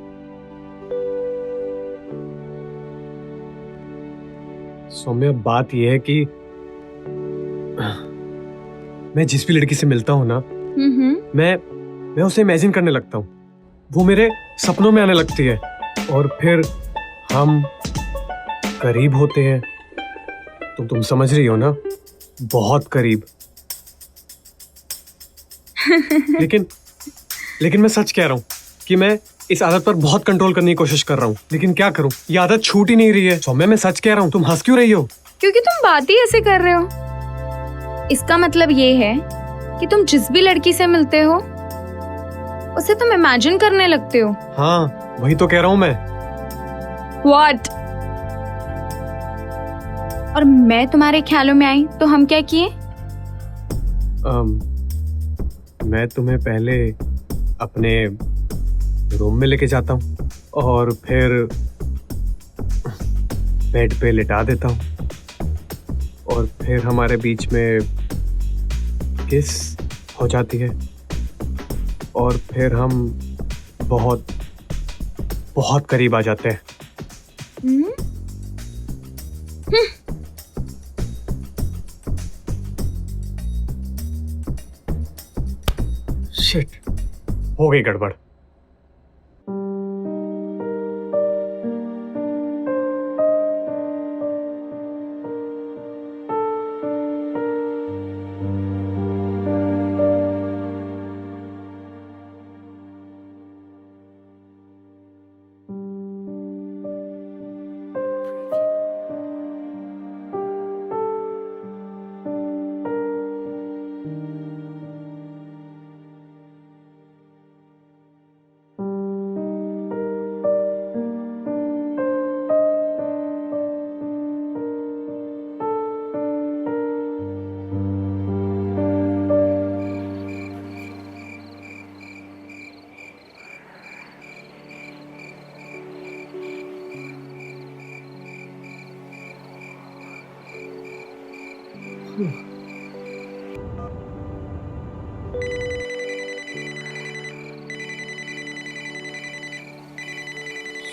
A: सौम्या, बात यह है कि मैं जिस भी लड़की से मिलता हूँ ना, मैं उसे इमेजिन करने लगता हूँ। वो मेरे सपनों में आने लगती है और फिर हम करीब होते हैं। तो तुम समझ रही हो ना, बहुत करीब। लेकिन मैं सच कह रहा हूँ कि मैं इस आदत पर बहुत कंट्रोल करने की कोशिश कर रहा हूँ, लेकिन क्या करूँ, ये आदत छूट ही नहीं रही है। सौम्या, मैं सच कह रहा हूँ। तुम हंस क्यों रही हो?
I: क्योंकि तुम बात ही ऐसे कर रहे हो। इसका मतलब ये है कि तुम जिस भी लड़की से मिलते हो उसे तुम इमेजिन करने लगते हो।
A: हाँ, वही तो कह रहा हूँ मैं।
I: What? और मैं तुम्हारे ख्यालों में आई तो हम क्या किए?
A: मैं तुम्हें पहले अपने रूम में लेके जाता हूँ और फिर बेड पे लिटा देता हूँ और फिर हमारे बीच में किस हो जाती है और फिर हम बहुत बहुत करीब आ जाते हैं। शिट, हो गई गड़बड़।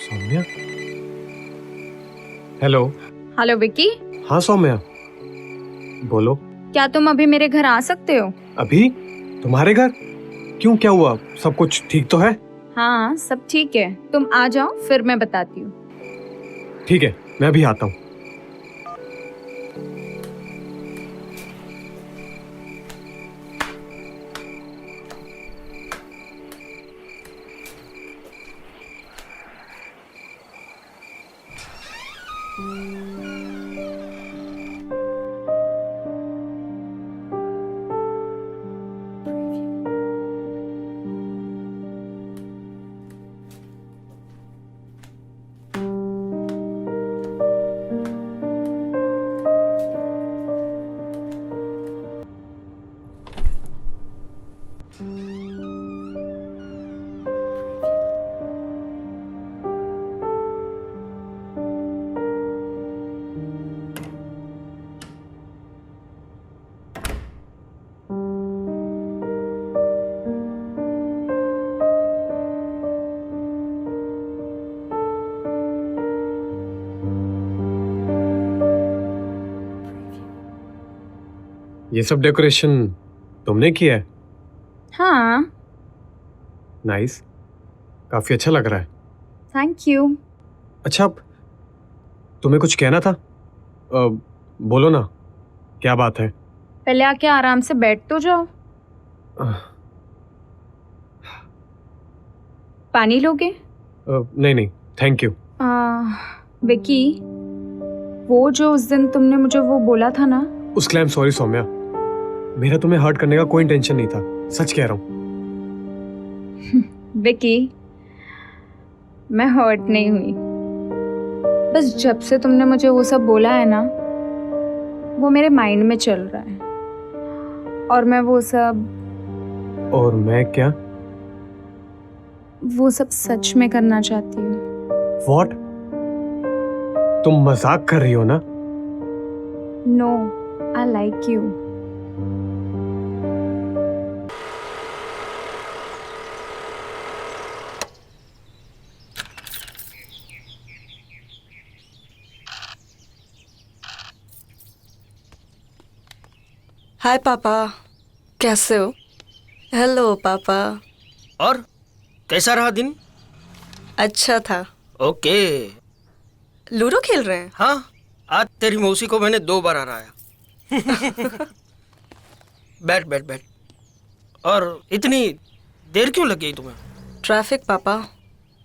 A: सौम्या? हेलो।
I: हेलो विकी।
A: हाँ सौम्या, बोलो।
I: क्या तुम अभी मेरे घर आ सकते हो?
A: अभी? तुम्हारे घर? क्यों, क्या हुआ? सब कुछ ठीक तो है?
I: हाँ, सब ठीक है। तुम आ जाओ, फिर मैं बताती हूँ।
A: ठीक है, मैं अभी आता हूँ। ये सब डेकोरेशन तुमने किया है?
I: हाँ।
A: नाइस, काफी अच्छा लग रहा है।
I: Thank you.
A: अच्छा, तुम्हें कुछ कहना था? बोलो ना, क्या बात है?
I: पहले आके आराम से बैठ तो जाओ। पानी लोगे?
A: नहीं नहीं, थैंक यू।
I: विकी, वो जो उस दिन तुमने मुझे वो बोला था ना,
A: उसके लिए आई एम सॉरी सौम्या। मेरा तुम्हें हर्ट करने का कोई इंटेंशन नहीं था, सच कह रहा हूँ।
I: विकी, मैं हर्ट नहीं हुई। बस जब से तुमने मुझे वो सब बोला है ना, वो मेरे माइंड में चल रहा है और मैं वो सब
A: और मैं क्या?
I: वो सब सच में करना चाहती हूँ।
A: What? तुम मजाक कर रही हो ना?
I: No, I like you.
N: Hi पापा, कैसे हो? हेलो पापा।
O: और कैसा रहा दिन?
N: अच्छा था।
O: ओके।
N: लूडो खेल रहे हैं?
O: हाँ, आज तेरी मौसी को मैंने 2 बार हराया। बैठ बैठ बैठ। और इतनी देर क्यों लग गई तुम्हें?
N: ट्रैफिक पापा।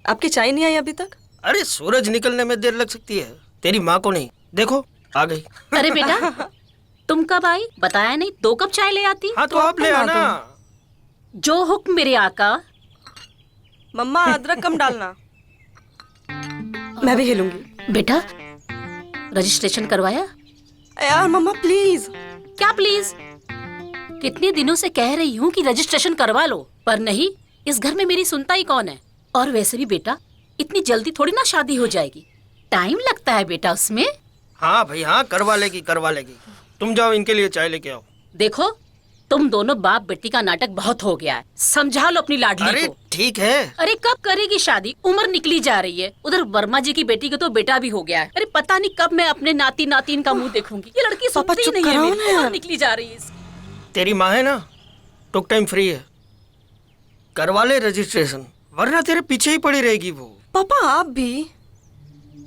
N: आपकी चाय नहीं आई अभी तक?
O: अरे सूरज निकलने में देर लग सकती है, तेरी माँ को नहीं। देखो आ गई।
K: अरे बेटा, तुम कब आई? बताया नहीं, 2 कप चाय ले आती।
O: हाँ तो आप ले आना।
K: जो हुक्म मेरे आका।
N: मम्मा अदरक कम डालना। मैं भी हिलूंगी।
K: बेटा, रजिस्ट्रेशन करवाया?
N: यार मम्मा प्लीज।
K: क्या प्लीज? कितने दिनों से कह रही हूँ कि रजिस्ट्रेशन करवा लो, पर नहीं। इस घर में मेरी सुनता ही कौन है? और वैसे भी बेटा, इतनी जल्दी थोड़ी ना शादी हो जाएगी, टाइम लगता है बेटा उसमें।
O: हाँ भाई हाँ, करवा लेगी करवा लेगी। तुम जाओ, इनके लिए चाय लेके आओ।
K: देखो, तुम दोनों बाप बेटी का नाटक बहुत हो गया है, समझा लो अपनी लाडली
O: अरे
K: को।
O: ठीक है।
K: अरे कब करेगी शादी? उम्र निकली जा रही है। उधर वर्मा जी की बेटी को तो बेटा भी हो गया है। अरे पता नहीं कब मैं अपने नाती नातिन का मुंह देखूंगी। ये लड़की सुनती ही नहीं है मेरी, उम्र निकली जा रही है इसकी।
O: तेरी माँ है ना, टुक टाइम फ्री है, करवा ले रजिस्ट्रेशन, वरना तेरे पीछे ही पड़ी रहेगी वो।
N: पापा आप भी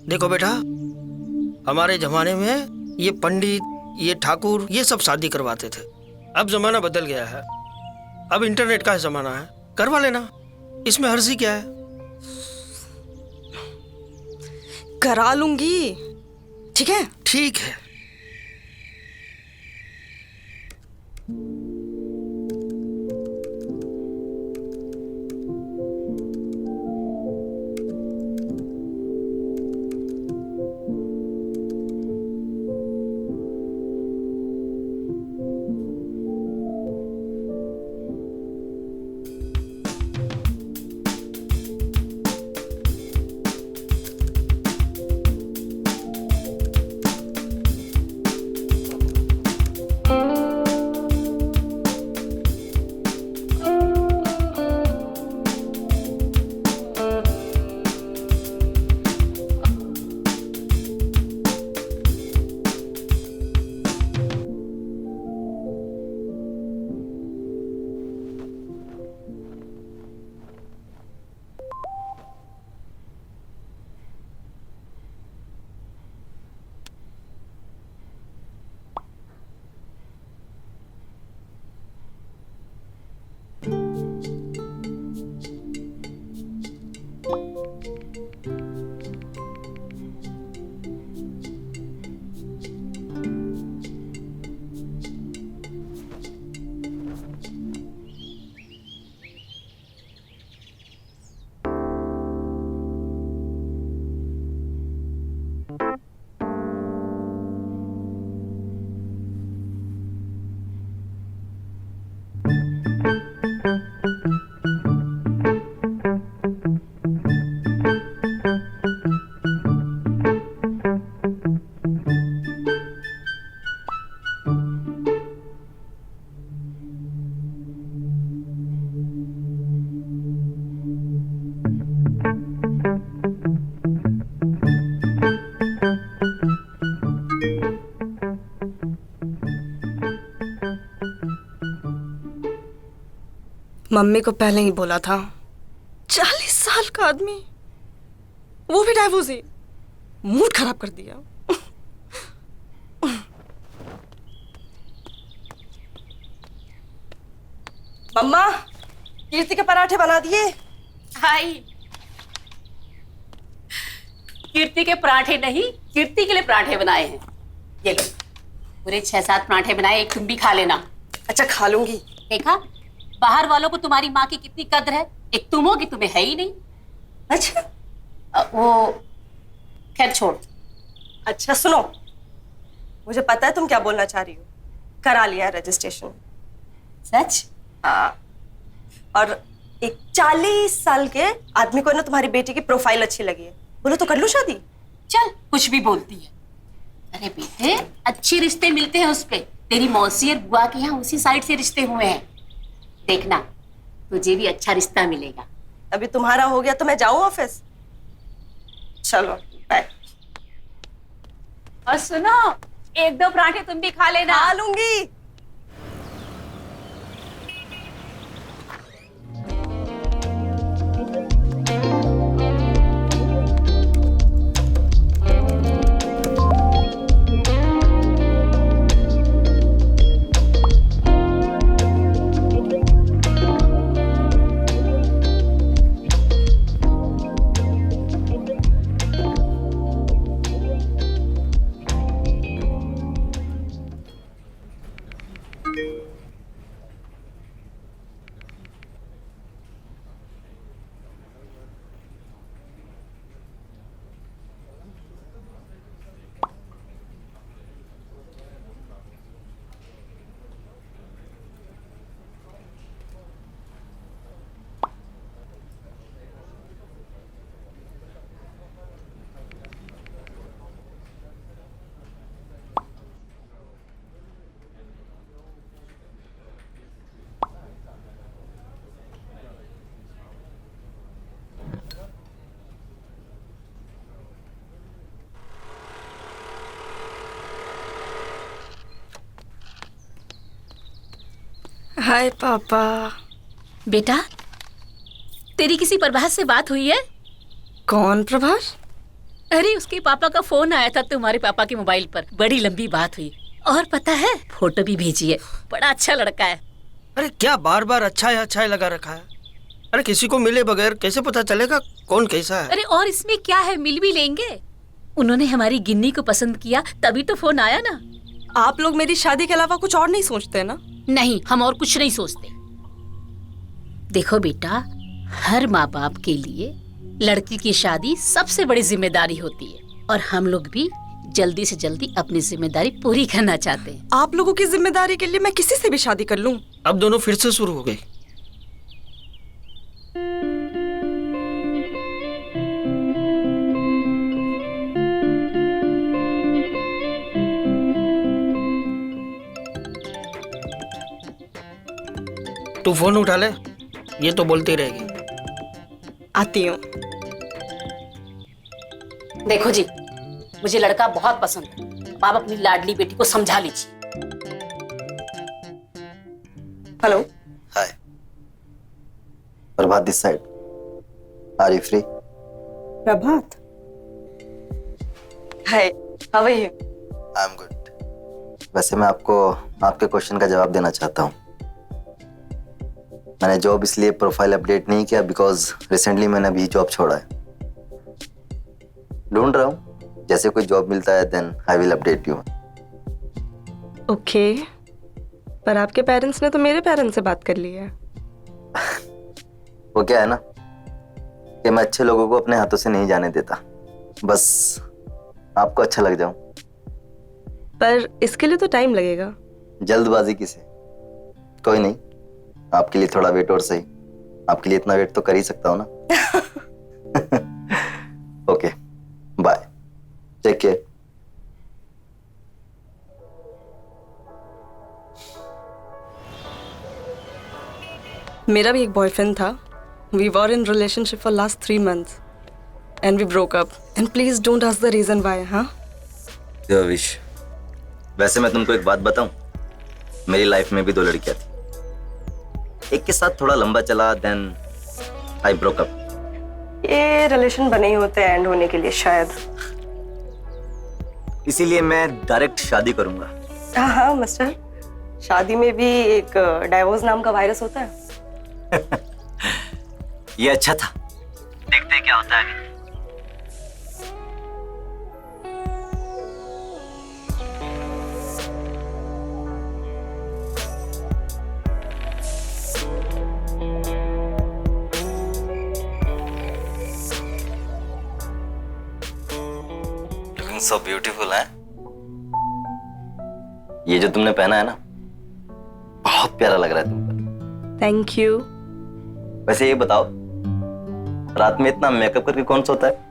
O: देखो बेटा, हमारे जमाने में ये पंडित, ये ठाकुर, ये सब शादी करवाते थे। अब जमाना बदल गया है, अब इंटरनेट का जमाना है, करवा लेना, इसमें हर्जी क्या है?
N: करा लूंगी। ठीक है?
O: ठीक है।
N: मम्मी को पहले ही बोला था, 40 साल का आदमी, वो भी डाइवोर्सी, मूड खराब कर दिया। मम्मा, कीर्ति के पराठे बना दिए?
K: हाय। कीर्ति के पराठे नहीं, कीर्ति के लिए पराठे बनाए हैं। ये लो, पूरे 6-7 पराठे बनाए, एक तुम भी खा लेना।
N: अच्छा खा लूंगी।
K: देखा, बाहर वालों को तुम्हारी माँ की कितनी कद्र है, एक तुम हो कि तुम्हें है ही नहीं।
N: अच्छा
K: वो खैर छोड़,
N: अच्छा सुनो, मुझे पता है तुम क्या बोलना चाह रही हो। करा लिया रजिस्ट्रेशन।
P: सच?
N: हाँ। और एक 40 साल के आदमी को ना तुम्हारी बेटी की प्रोफाइल अच्छी लगी है, बोलो तो कर लो शादी।
P: चल कुछ भी बोलती है। अरे बेटे, अच्छे रिश्ते मिलते हैं उस पे। तेरी मौसी और बुआ के यहाँ उसी साइड से रिश्ते हुए हैं। देखना तुझे भी अच्छा रिश्ता मिलेगा।
N: अभी तुम्हारा हो गया तो मैं जाऊं ऑफिस? चलो बाय।
P: और सुनो, 1-2 पराठे तुम भी खा लेना।
N: खा लूंगी। हाय पापा।
P: बेटा, तेरी किसी प्रभास से बात हुई है?
N: कौन प्रभास?
P: अरे उसके पापा का फोन आया था तुम्हारे पापा के मोबाइल पर। बड़ी लंबी बात हुई और पता है फोटो भी भेजी है। बड़ा अच्छा लड़का है।
O: अरे क्या बार बार अच्छा है लगा रखा है? अरे किसी को मिले बगैर कैसे पता चलेगा कौन कैसा है?
P: अरे और इसमें क्या है, मिल भी लेंगे। उन्होंने हमारी गिन्नी को पसंद किया तभी तो फोन आया ना।
N: आप लोग मेरी शादी के अलावा कुछ और नहीं सोचते ना?
P: नहीं, हम और कुछ नहीं सोचते। देखो बेटा, हर माँ बाप के लिए लड़की की शादी सबसे बड़ी जिम्मेदारी होती है और हम लोग भी जल्दी से जल्दी अपनी जिम्मेदारी पूरी करना चाहते हैं।
N: आप लोगों की जिम्मेदारी के लिए मैं किसी से भी शादी कर लूं।
O: अब दोनों फिर से शुरू हो गए। तू फोन उठा ले, ये तो बोलती रहेगी।
N: आती हूँ।
P: देखो जी, मुझे लड़का बहुत पसंद है। आप अपनी लाडली बेटी को समझा लीजिए।
N: Hello.
Q: Hi, Prabhat this side. Are you free?
N: Prabhat. Hi, how are you?
Q: I am good. वैसे मैं आपको आपके क्वेश्चन का जवाब देना चाहता हूँ। मैंने जॉब इसलिए प्रोफाइल अपडेट नहीं किया बिकॉज रिसेंटली मैंने अभी जॉब छोड़ा है। ढूंढ रहा हूँ, जैसे कोई जॉब मिलता है then I will update you.
N: Okay, पर आपके पेरेंट्स ने तो मेरे पेरेंट्स से बात कर ली है।
Q: वो क्या है ना कि मैं अच्छे लोगों को अपने हाथों से नहीं जाने देता, बस आपको अच्छा लग जाऊं।
N: पर इसके लिए तो टाइम लगेगा।
Q: जल्दबाजी किसे? कोई नहीं, आपके लिए थोड़ा वेट और सही। आपके लिए इतना वेट तो कर ही सकता हूं ना। Okay, bye, take care.
N: मेरा भी एक बॉयफ्रेंड था। We were in relationship for last 3 months and we broke up. And please don't ask the reason why. हाँ,
Q: योर विश। वैसे मैं तुमको एक बात बताऊं, मेरी लाइफ में भी 2 लड़कियां थी। एक के साथ थोड़ा लंबा चला, देन आई ब्रोक अप।
N: ये रिलेशन बने ही होते हैं एंड होने के लिए शायद।
Q: इसीलिए मैं डायरेक्ट शादी करूंगा।
N: हाँ हाँ मिस्टर, शादी में भी एक डाइवोर्स नाम का वायरस होता है।
Q: ये अच्छा था, देखते हैं क्या होता है। सो ब्यूटीफुल है। ये जो तुमने पहना है ना, बहुत प्यारा लग रहा है तुम पर।
N: Thank you.
Q: वैसे ये बताओ, रात में इतना मेकअप करके कौन सोता है?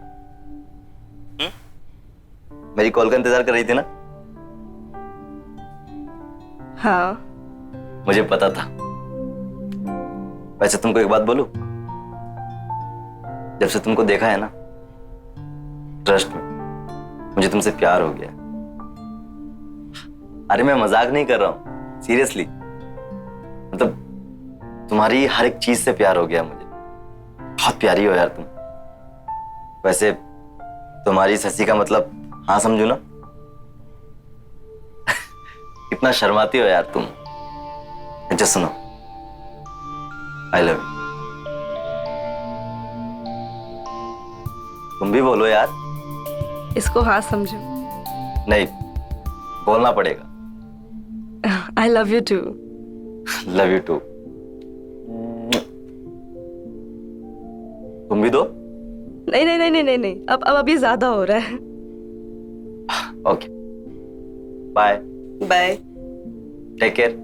Q: मेरी कॉल का इंतजार कर रही थी ना?
N: हाँ।
Q: मुझे पता था। वैसे तुमको एक बात बोलूं, जब से तुमको देखा है ना, ट्रस्ट में मुझे तुमसे प्यार हो गया। अरे मैं मजाक नहीं कर रहा हूं, सीरियसली। मतलब तुम्हारी हर एक चीज से प्यार हो गया मुझे। बहुत प्यारी हो यार तुम। वैसे तुम्हारी इस हंसी का मतलब हाँ समझू ना? कितना शर्माती हो यार तुम। अच्छा सुनो, आई लव यू। तुम भी बोलो यार।
N: इसको हाँ समझो।
Q: नहीं, बोलना पड़ेगा।
N: I love you too.
Q: Love you too. तुम भी दो।
N: नहीं नहीं नहीं नहीं नहीं, अब अभी ज्यादा हो रहा है।
Q: Okay, bye
N: bye.
Q: Take care.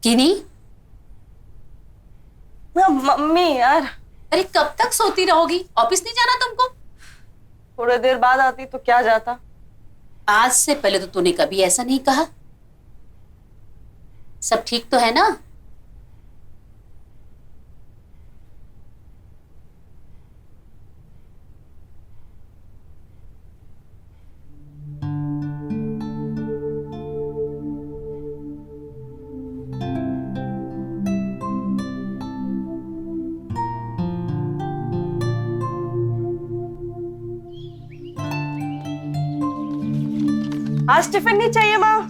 P: किनी,
N: मम्मी यार।
P: अरे कब तक सोती रहोगी? ऑफिस नहीं जाना तुमको?
N: थोड़ी देर बाद आती तो क्या जाता।
P: आज से पहले तो तूने कभी ऐसा नहीं कहा। सब ठीक तो है ना?
N: आज टिफिन नहीं चाहिए माँ?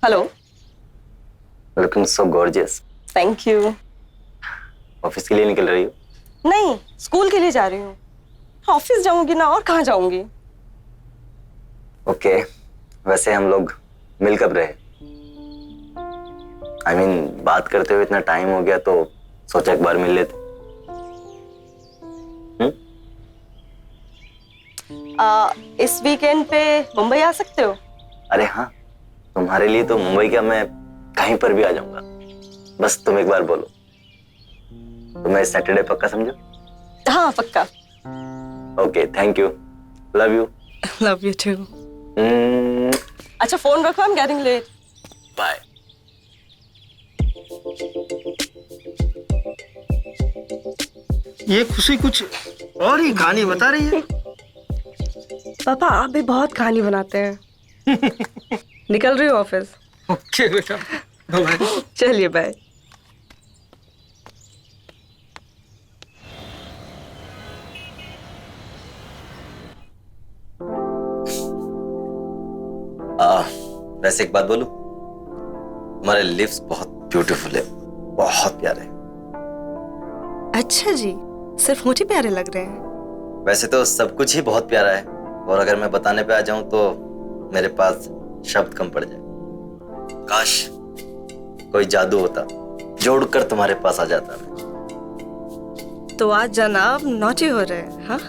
N: Hello.
Q: Looking so gorgeous.
N: Thank you.
Q: Office के लिए निकल रही हो?
N: नहीं, स्कूल के लिए जा रही हूँ। ऑफिस जाऊंगी ना, और कहाँ जाऊंगी।
Q: ओके, वैसे हम लोग मिल कब रहे? I mean, बात करते हुए इतना टाइम हो गया तो सोचा एक बार मिल लेते।
N: इस वीकेंड पे मुंबई आ सकते हो?
Q: अरे हाँ, तुम्हारे लिए तो मुंबई क्या, मैं कहीं पर भी आ जाऊंगा। बस तुम एक बार बोलो। तो मैं सैटरडे पक्का समझो?
N: हाँ पक्का।
Q: Okay, thank you. Love you.
N: Love you too. अच्छा फोन रखो, I am getting late.
Q: Bye.
O: ये खुशी कुछ और ही कहानी बता रही है।
N: पापा आप भी बहुत कहानी बनाते हैं। निकल रही हो ऑफिस?
O: ओके बेटा, बाय।
N: चलिए बाय।
Q: वैसे एक बात बोलूं, तुम्हारे लिप्स बहुत ब्यूटीफुल है, बहुत प्यारे।
N: अच्छा जी, सिर्फ होंठ ही प्यारे लग रहे हैं?
Q: वैसे तो सब कुछ ही बहुत प्यारा है, और अगर मैं बताने पे आ जाऊं तो मेरे पास शब्द कम पड़ जाए। काश कोई जादू होता जो उड़कर तुम्हारे पास आ जाता।
N: तो आज जनाब नॉटी हो रहे हैं? हाँ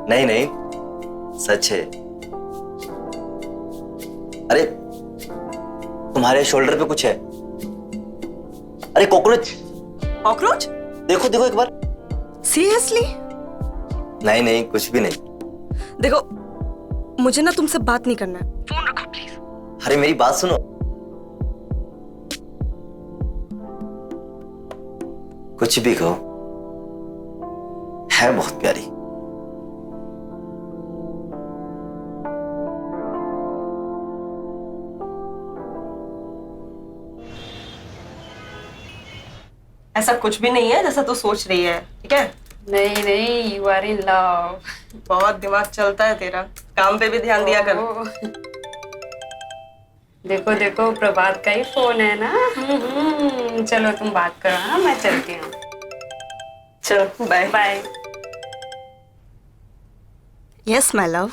Q: नहीं नहीं, सच है। अरे तुम्हारे शोल्डर पे कुछ है। अरे कॉकरोच।
N: कॉकरोच?
Q: देखो देखो एक बार।
N: सीरियसली?
Q: नहीं नहीं, कुछ भी नहीं।
N: देखो मुझे ना तुमसे बात नहीं करना है, फोन रखो प्लीज।
Q: अरे मेरी बात सुनो। कुछ भी कहो, है बहुत प्यारी।
N: ऐसा कुछ भी नहीं है जैसा तू सोच रही है, ठीक है?
B: नहीं नहीं, यू आर इन लव।
N: बहुत दिमाग चलता है तेरा, काम पे भी ध्यान दिया कर।
B: देखो देखो, प्रभात का ही फोन है ना। चलो तुम बात करो, हाँ मैं चलती हूँ।
N: चलो bye
B: bye.
N: Yes my love.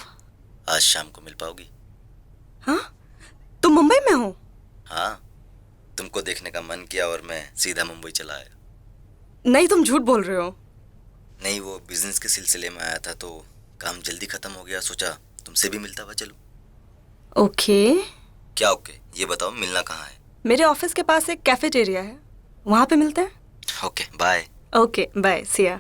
Q: आज शाम को मिल पाओगी?
N: हाँ, तुम मुंबई में हो?
Q: हाँ, तुमको देखने का मन किया और मैं सीधा मुंबई चला आया।
N: नहीं, तुम झूठ बोल रहे हो।
Q: नहीं, वो बिजनेस के सिलसिले में आया था तो काम जल्दी खत्म हो गया, सोचा तुमसे भी मिलता हुआ चलूं।
N: ओके।
Q: क्या ओके? ये बताओ मिलना कहाँ है?
N: मेरे ऑफिस के पास एक कैफेटेरिया है, वहां पे मिलते हैं।
Q: Okay bye.
N: Okay bye, Siya.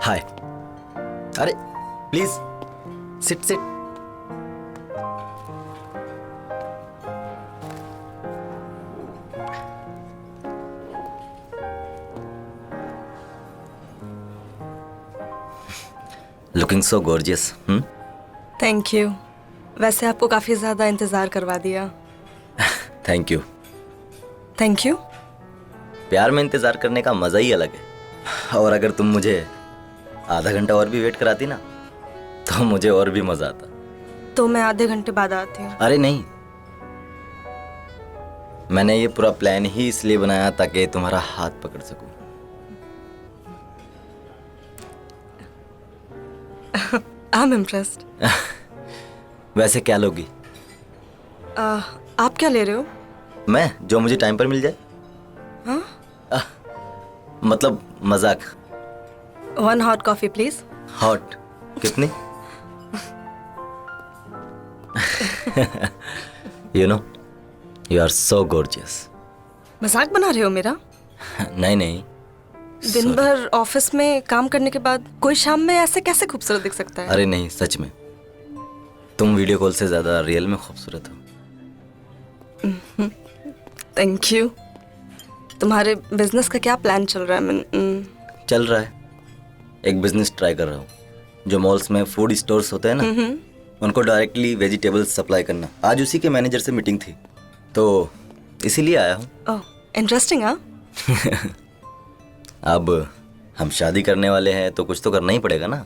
Q: Hi. अरे please sit sit. Looking so gorgeous.
N: Thank you. वैसे आपको काफी ज्यादा इंतजार करवा दिया।
Q: Thank you.
N: Thank you.
Q: प्यार में इंतजार करने का मजा ही अलग है, और अगर तुम मुझे आधा घंटा और भी वेट कराती ना तो मुझे और भी मजा आता।
N: तो मैं आधे घंटे बाद आती हूँ।
Q: अरे नहीं, मैंने ये पूरा प्लान ही इसलिए बनाया ताकि तुम्हारा हाथ पकड़ सकूं।
N: I am impressed.
Q: वैसे क्या लोगी?
N: आप क्या ले रहे हो?
Q: मैं जो मुझे टाइम पर मिल जाए।
N: हाँ?
Q: मतलब मजाक।
N: 1 हॉट कॉफी प्लीज।
Q: हॉट? कितनी? You know you are so gorgeous.
N: मजाक बना रहे हो मेरा?
Q: नहीं नहीं,
N: दिन भर ऑफिस में काम करने के बाद कोई शाम में ऐसे कैसे खूबसूरत दिख सकता है?
Q: अरे नहीं, सच में तुम वीडियो कॉल से ज्यादा रियल में खूबसूरत हो।
N: Thank you. तुम्हारे बिजनेस का क्या प्लान चल रहा है?
Q: चल रहा है, एक बिजनेस ट्राई कर रहा हूँ। जो मॉल्स में फूड स्टोर्स होते हैं ना, उनको डायरेक्टली वेजिटेबल्स सप्लाई करना। आज उसी के मैनेजर से मीटिंग थी तो इसीलिए आया हूँ।
N: Oh interesting. हाँ
Q: अब हम शादी करने वाले हैं तो कुछ तो करना ही पड़ेगा ना,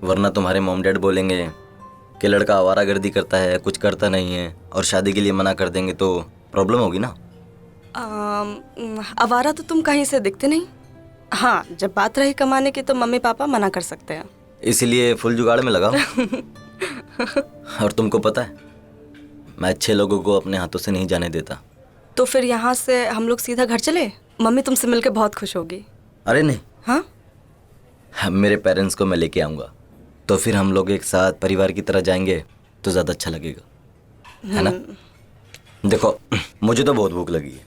Q: वरना तुम्हारे मॉम डैड बोलेंगे कि लड़का आवारागर्दी करता है, कुछ करता नहीं है, और शादी के लिए मना कर देंगे तो प्रॉब्लम होगी ना।
N: आवारा तो तुम कहीं से दिखते नहीं। हाँ, जब बात रही कमाने की तो मम्मी पापा मना कर सकते हैं।
Q: इसीलिए फुल जुगाड़ में लगा हूं। और तुमको पता है मैं अच्छे लोगों को अपने हाथों से नहीं जाने देता।
N: तो फिर यहाँ से हम लोग सीधा घर चले? मम्मी तुमसे मिलकर बहुत खुश होगी।
Q: अरे नहीं।
N: हाँ?
Q: मेरे पेरेंट्स को मैं लेके आऊँगा तो फिर हम लोग एक साथ परिवार की तरह जाएंगे तो ज़्यादा अच्छा लगेगा, है ना? देखो मुझे तो बहुत भूख लगी है,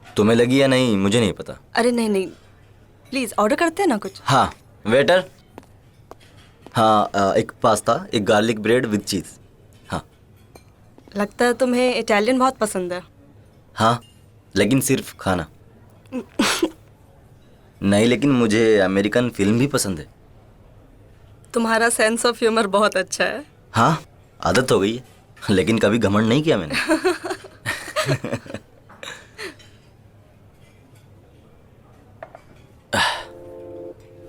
Q: तुम्हें लगी या नहीं मुझे नहीं पता।
N: अरे नहीं नहीं, प्लीज ऑर्डर करते हैं ना कुछ।
Q: हाँ वेटर। हाँ एक पास्ता, एक गार्लिक ब्रेड विद चीज़। हाँ।
N: लगता है तुम्हें इटालियन बहुत पसंद है।
Q: हाँ लेकिन सिर्फ खाना नहीं, लेकिन मुझे अमेरिकन फिल्म भी पसंद है।
N: तुम्हारा सेंस ऑफ ह्यूमर बहुत अच्छा है।
Q: हाँ आदत हो गई है, लेकिन कभी घमंड नहीं किया मैंने।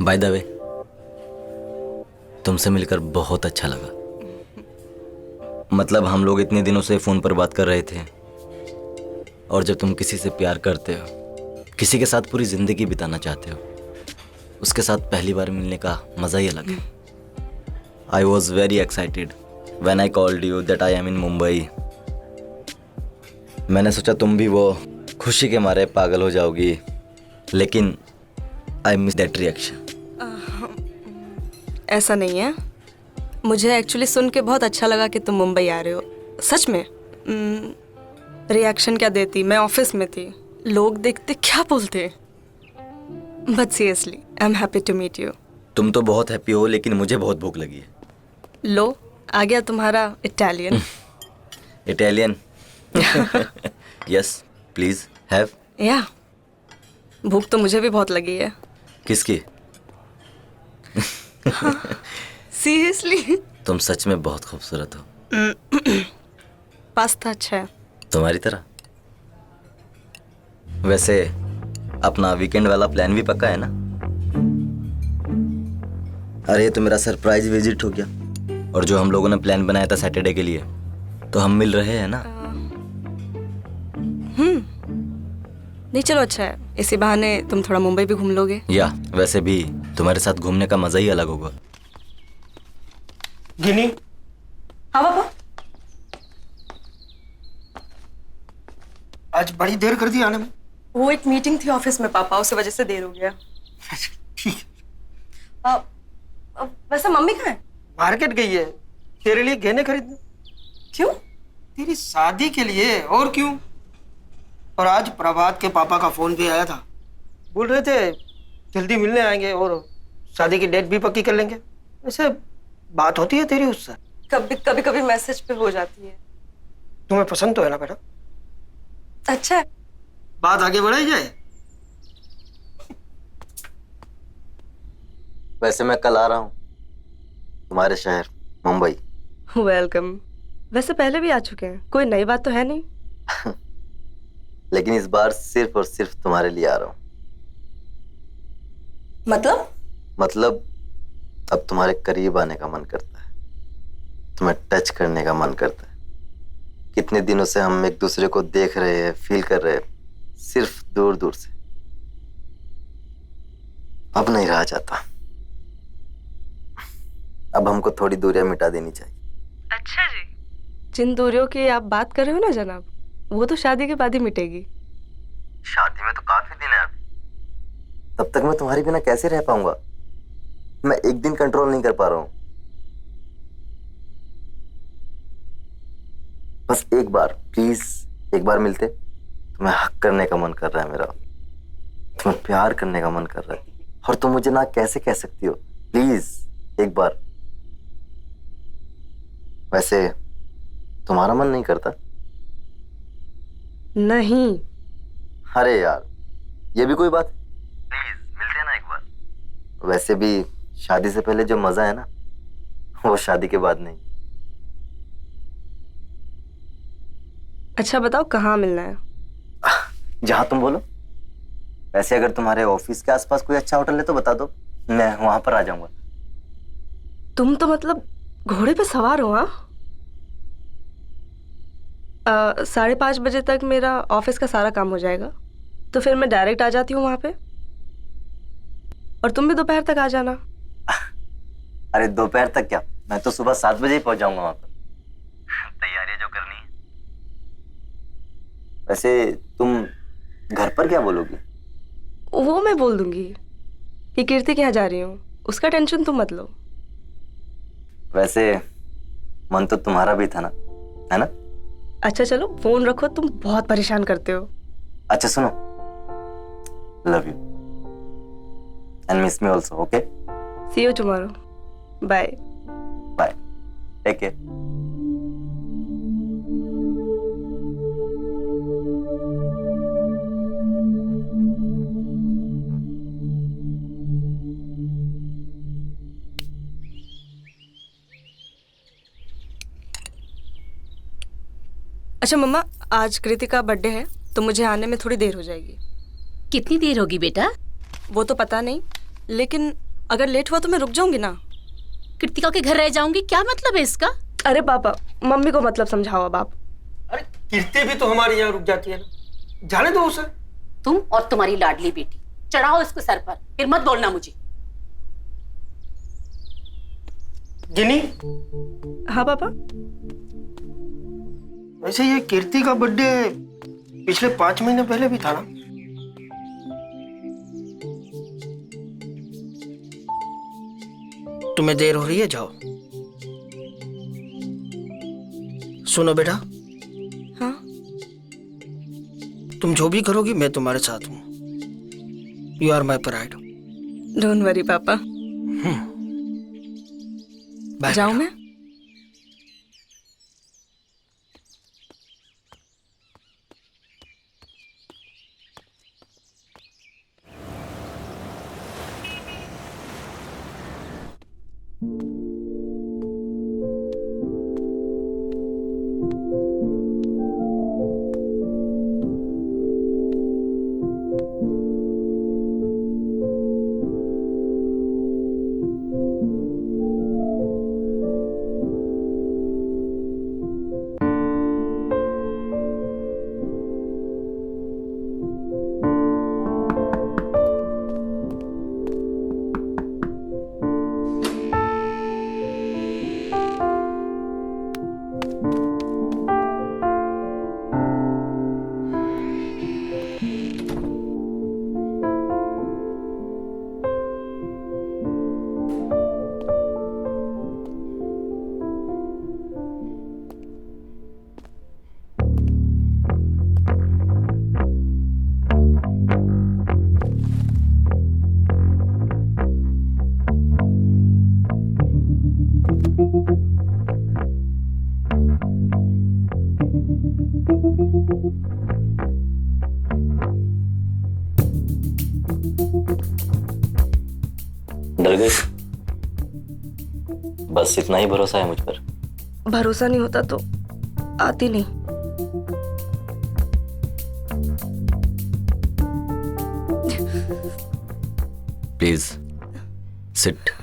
Q: बाय द वे तुमसे मिलकर बहुत अच्छा लगा। मतलब हम लोग इतने दिनों से फोन पर बात कर रहे थे, और जब तुम किसी से प्यार करते हो, किसी के साथ पूरी जिंदगी बिताना चाहते हो, उसके साथ पहली बार मिलने का मजा ही अलग है। I was very excited when I called you that I am in Mumbai. मैंने सोचा तुम भी वो खुशी के मारे पागल हो जाओगी, लेकिन आई मिस दैट रिएक्शन।
N: ऐसा नहीं है, मुझे एक्चुअली सुन के बहुत अच्छा लगा कि तुम मुंबई आ रहे हो। सच में रिएक्शन क्या देती, मैं ऑफिस में थी, लोग देखते क्या बोलते। But seriously I am happy to meet you.
Q: तुम तो बहुत हैप्पी हो, लेकिन मुझे बहुत भूख लगी है।
N: लो आ गया तुम्हारा Italian.
Q: Italian yes please have.
N: या भूख तो मुझे भी बहुत लगी है।
Q: किसकी?
N: सीरियसली?
Q: तुम सच में बहुत खूबसूरत हो।
N: पास्ता अच्छा है।
Q: तुम्हारी तरह। वैसे अपना वीकेंड वाला प्लान भी पक्का है ना? अरे ये तो मेरा सरप्राइज विजिट हो गया। और जो हम लोगों ने प्लान बनाया था सैटरडे के लिए, तो हम मिल रहे हैं ना?
N: नहीं चलो अच्छा है, इसी बहाने तुम थोड़ा मुंबई भी घूम लोगे।
Q: या वैसे भी तुम्हारे साथ घूमने का मजा ही अलग होगा।
O: गिनी।
N: हाँ पापा।
O: आज बड़ी देर कर दी आने में।
N: वो एक मीटिंग थी ऑफिस में पापा, उस वजह से देर हो गया। वैसे मम्मी कहाँ है?
O: मार्केट गई है तेरे लिए गहने खरीदने।
N: क्यों?
O: तेरी शादी के लिए, और क्यों। और आज प्रभात के पापा का फोन भी आया था, बोल रहे थे जल्दी मिलने आएंगे और शादी की डेट भी पक्की कर लेंगे। वैसे बात होती है तेरी उससे?
N: कभी कभी मैसेज पे हो जाती है।
O: तुम्हें पसंद तो है ना बेटा?
N: अच्छा है।
O: बात आगे बढ़ाई जाए।
Q: वैसे मैं कल आ रहा हूँ तुम्हारे शहर मुंबई।
N: वेलकम। वैसे पहले भी आ चुके हैं, कोई नई बात तो है नहीं।
Q: लेकिन इस बार सिर्फ और सिर्फ तुम्हारे लिए आ रहा हूँ। मतलब अब तुम्हारे करीब आने का मन करता है, तुम्हें टच करने का मन करता है। कितने दिनों से हम एक दूसरे को देख रहे हैं, फील कर रहे हैं, सिर्फ दूर दूर से। अब नहीं रहा जाता। अब हमको थोड़ी दूरियां मिटा देनी चाहिए।
N: अच्छा जी। जिन दूरियों की आप बात कर रहे हो ना जनाब, वो तो शादी के बाद ही मिटेगी।
Q: शादी में तो काफी दिन है अभी। तब तक मैं तुम्हारे बिना कैसे रह पाऊंगा? मैं एक दिन कंट्रोल नहीं कर पा रहा हूं। बस एक बार प्लीज, एक बार मिलते। तुम्हें हक करने का मन कर रहा है मेरा, तुम्हें प्यार करने का मन कर रहा है, और तुम मुझे ना कैसे कह सकती हो? प्लीज एक बार। वैसे तुम्हारा मन नहीं करता?
N: नहीं।
Q: अरे यार, ये भी कोई बात? प्लीज मिलते हैं ना एक बार। वैसे भी शादी से पहले जो मजा है ना, वो शादी के बाद नहीं।
N: अच्छा बताओ कहाँ मिलना है?
Q: जहां तुम बोलो। वैसे अगर तुम्हारे ऑफिस के आसपास कोई अच्छा होटल है तो बता दो, मैं वहां पर आ जाऊंगा।
N: तुम तो मतलब घोड़े पे सवार हो? हाँ। 5:30 बजे तक मेरा ऑफिस का सारा काम हो जाएगा, तो फिर मैं डायरेक्ट आ जाती हूँ वहां पे, और तुम भी दोपहर तक आ जाना।
Q: अरे दोपहर तक क्या, मैं तो सुबह 7 बजे ही पहुंच जाऊंगा वहां पर। तैयारियां जो करनी है। वैसे तुम घर पर क्या बोलोगी?
N: वो मैं बोल दूंगी कि कीर्ति के यहाँ जा रही हूँ, उसका टेंशन तुम मत लो।
Q: वैसे मन तो तुम्हारा भी था ना, है ना?
N: अच्छा चलो फोन रखो, तुम बहुत परेशान करते हो।
Q: अच्छा सुनो, love you and miss me also. Okay,
N: see you tomorrow. Bye
Q: bye, take care.
N: अच्छा मम्मा, आज कृति का बर्थडे है, तो मुझे आने में थोड़ी देर हो जाएगी।
P: कितनी देर होगी बेटा?
N: वो तो पता नहीं, लेकिन अगर लेट हुआ तो मैं रुक जाऊंगी ना।
P: कृतिका के घर रह जाऊंगी, क्या मतलब है इसका?
N: अरे पापा, मम्मी को मतलब समझाओ अब आप।
O: अरे कीर्ति भी तो हमारे यहाँ रुक जाती है ना, जाने दो उसे।
P: तुम और तुम्हारी लाडली बेटी चढ़ाओ इसको सर पर, फिर मत बोलना मुझे।
O: गिनी।
N: हाँ पापा।
O: वैसे ये कीर्ति का बर्थडे पिछले 5 महीने पहले भी था ना? तुम्हें देर हो रही है, जाओ। सुनो बेटा।
N: हाँ?
O: तुम जो भी करोगी मैं तुम्हारे साथ हूँ। You are my pride.
N: Don't worry papa. जाऊं मैं?
Q: डर गई? बस इतना ही भरोसा है मुझ पर?
N: भरोसा नहीं होता तो आती नहीं।
Q: Please sit.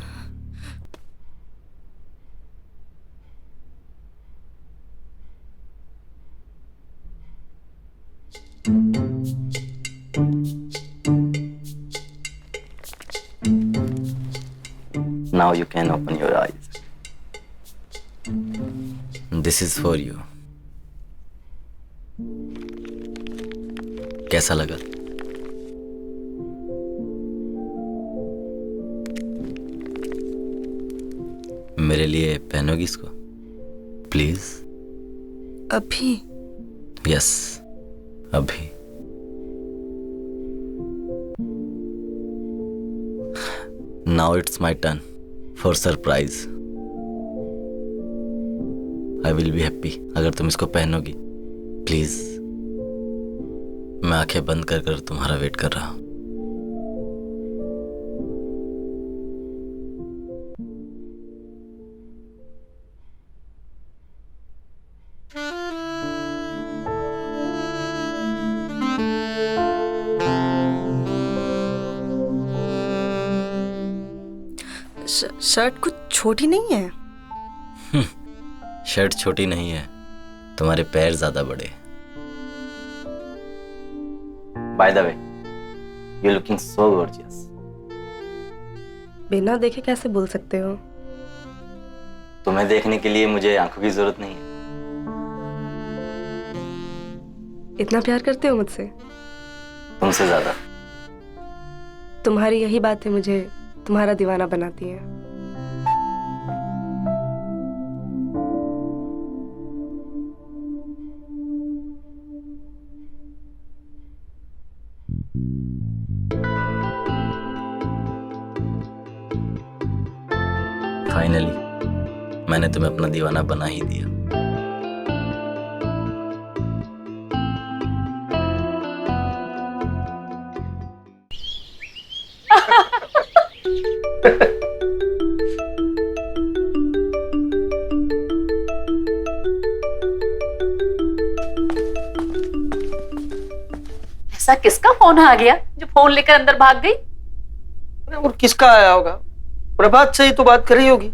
Q: Now you can open your eyes. This is for you. कैसा लगा? मेरे लिए पहनोगी इसको? प्लीज।
N: अभी?
Q: यस, अभी। Now it's my turn for surprise. I will be happy अगर तुम इसको पहनोगी। प्लीज। मैं आंखें बंद कर कर तुम्हारा वेट कर रहा हूं।
N: शर्ट कुछ छोटी नहीं है?
Q: शर्ट छोटी नहीं है, तुम्हारे पैर ज्यादा बड़े। By the way, you looking so gorgeous.
N: बिना देखे कैसे बोल सकते हो?
Q: तुम्हें देखने के लिए मुझे आंखों की जरूरत नहीं है।
N: इतना प्यार करते हो मुझसे?
Q: तुमसे ज्यादा।
N: तुम्हारी यही बातें मुझे तुम्हारा दीवाना बनाती है।
Q: फाइनली मैंने तुम्हें अपना दीवाना बना ही दिया।
P: ऐसा किसका फोन आ गया जो फोन लेकर अंदर भाग गई?
O: और किसका आया होगा? प्रभात से ही तो बात कर रही होगी।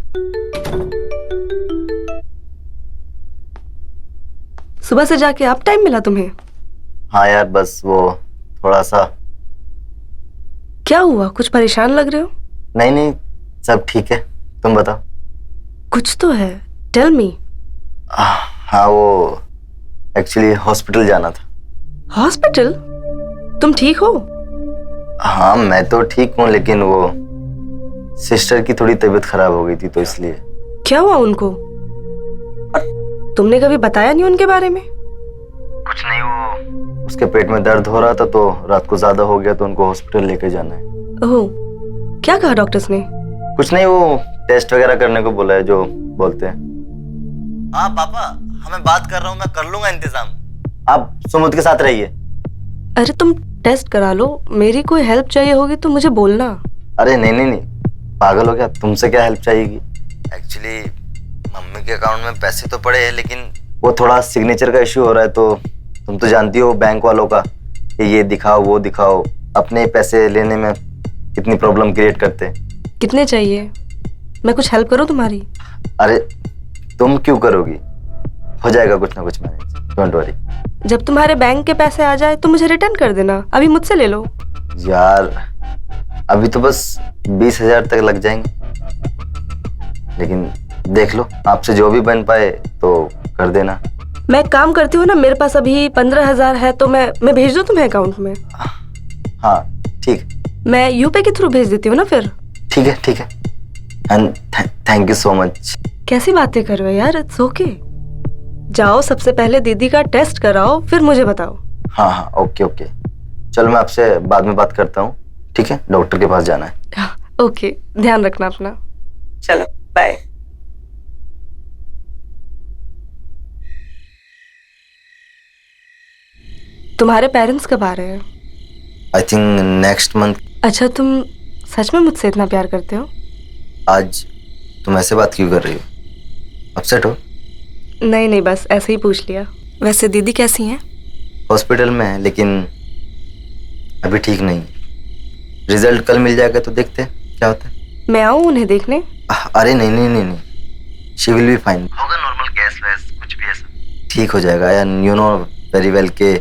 N: सुबह से जाके अब टाइम मिला तुम्हें?
Q: हाँ यार, बस वो थोड़ा सा।
N: क्या हुआ? कुछ परेशान लग रहे हो?
Q: नहीं नहीं, सब ठीक है। तुम बताओ।
N: कुछ तो है, टेल मी।
Q: हाँ, वो एक्चुअली हॉस्पिटल जाना था।
N: हॉस्पिटल? तुम ठीक हो?
Q: हाँ, मैं तो ठीक हूँ, लेकिन वो सिस्टर की थोड़ी तबीयत खराब हो गई थी, तो इसलिए।
N: क्या हुआ उनको? और तुमने कभी बताया नहीं उनके बारे में?
Q: कुछ नहीं, वो उसके पेट में दर्द हो रहा था, तो रात को ज्यादा हो गया, तो उनको हॉस्पिटल लेके जाना है।
N: ओह, क्या कहा डॉक्टर्स ने?
Q: कुछ नहीं, वो टेस्ट वगैरह करने को बोला है, जो बोलते हैं। हाँ पापा, मैं बात कर रहा हूँ, मैं कर लूंगा इंतजाम। आप सुमुद के साथ रहिए।
N: अरे तुम टेस्ट करा लो, मेरी कोई हेल्प चाहिए होगी तो मुझे बोलना।
Q: अरे नहीं नहीं नहीं, पागल हो क्या? तुमसे क्या हेल्प चाहिएगी? एक्चुअली मम्मी के अकाउंट में पैसे तो पड़े हैं, लेकिन वो थोड़ा सिग्नेचर का इशू हो रहा है। तो तुम तो जानती हो बैंक वालों का, ये दिखाओ वो दिखाओ, अपने पैसे लेने में कितनी प्रॉब्लम क्रिएट करते हैं।
N: कितने चाहिए? मैं कुछ हेल्प करूं तुम्हारी?
Q: अरे तुम क्यों करोगी, हो जाएगा कुछ ना कुछ मैनेज, डोंट वरी।
N: जब तुम्हारे बैंक के पैसे आ जाए तो मुझे रिटर्न कर देना, अभी मुझसे ले लो।
Q: यार अभी तो बस 20,000 तक लग जाएंगे, लेकिन देख लो आपसे जो भी बन पाए तो कर देना।
N: मैं एक काम करती हूँ ना, मेरे पास अभी 15,000 है, तो मैं भेज दूँ तुम्हें अकाउंट में?
Q: हाँ ठीक,
N: मैं यूपे के थ्रू भेज देती हूँ ना फिर।
Q: ठीक है ठीक है, and thank you so much.
N: कैसी बातें कर रहे हो यार, इट्स ओके। जाओ सबसे पहले दीदी का टेस्ट कराओ, फिर मुझे बताओ।
Q: हाँ हाँ ओके ओके, चलो मैं आपसे बाद में बात करता हूँ, ठीक है? डॉक्टर के पास जाना है।
N: ओके, ध्यान रखना अपना। चलो बाय। तुम्हारे पेरेंट्स कब आ रहे हैं?
Q: I think next month.
N: अच्छा, तुम सच में मुझसे इतना प्यार करते हो?
Q: आज तुम ऐसे बात क्यों कर रही हो, अपसेट हो?
N: नहीं नहीं, बस ऐसे ही पूछ लिया। वैसे दीदी कैसी हैं?
Q: हॉस्पिटल में है, लेकिन अभी ठीक नहीं। रिजल्ट कल मिल जाएगा तो देखते हैं क्या होता है।
N: मैं आऊँ उन्हें देखने?
Q: अरे नहीं नहीं नहीं नहीं, शी विल बी फाइन। होगा नॉर्मल गैस वैस कुछ भी ऐसा, ठीक हो जाएगा। And you know very well के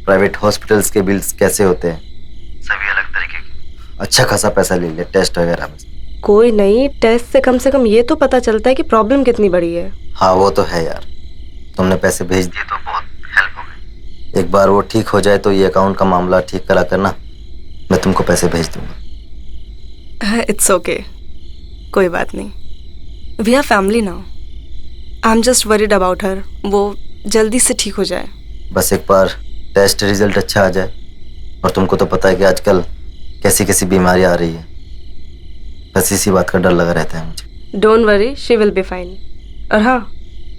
Q: प्राइवेट हॉस्पिटल्स के बिल्स कैसे होते हैं, सभी अलग तरीके के। अच्छा खासा पैसा ले लिया टेस्ट वगैरह में।
N: कोई नहीं, टेस्ट से कम ये तो पता चलता है कि प्रॉब्लम कितनी बड़ी है।
Q: हाँ वो तो है यार, तुमने पैसे भेज दिए तो बहुत हेल्प हो गई। एक बार वो ठीक हो जाए तो ये अकाउंट का मामला ठीक करा करना, मैं तुमको पैसे भेज दूंगा।
N: इट्स ओके, कोई बात नहीं। We are family now. I am just worried about her, वो जल्दी से ठीक हो जाए।
Q: बस एक बार टेस्ट रिजल्ट अच्छा आ जाए। और तुमको तो पता है कि आजकल कैसी कैसी बीमारी आ रही है, बस इसी बात का डर लगा रहता है मुझे।
N: Don't worry, she will be fine. और हाँ,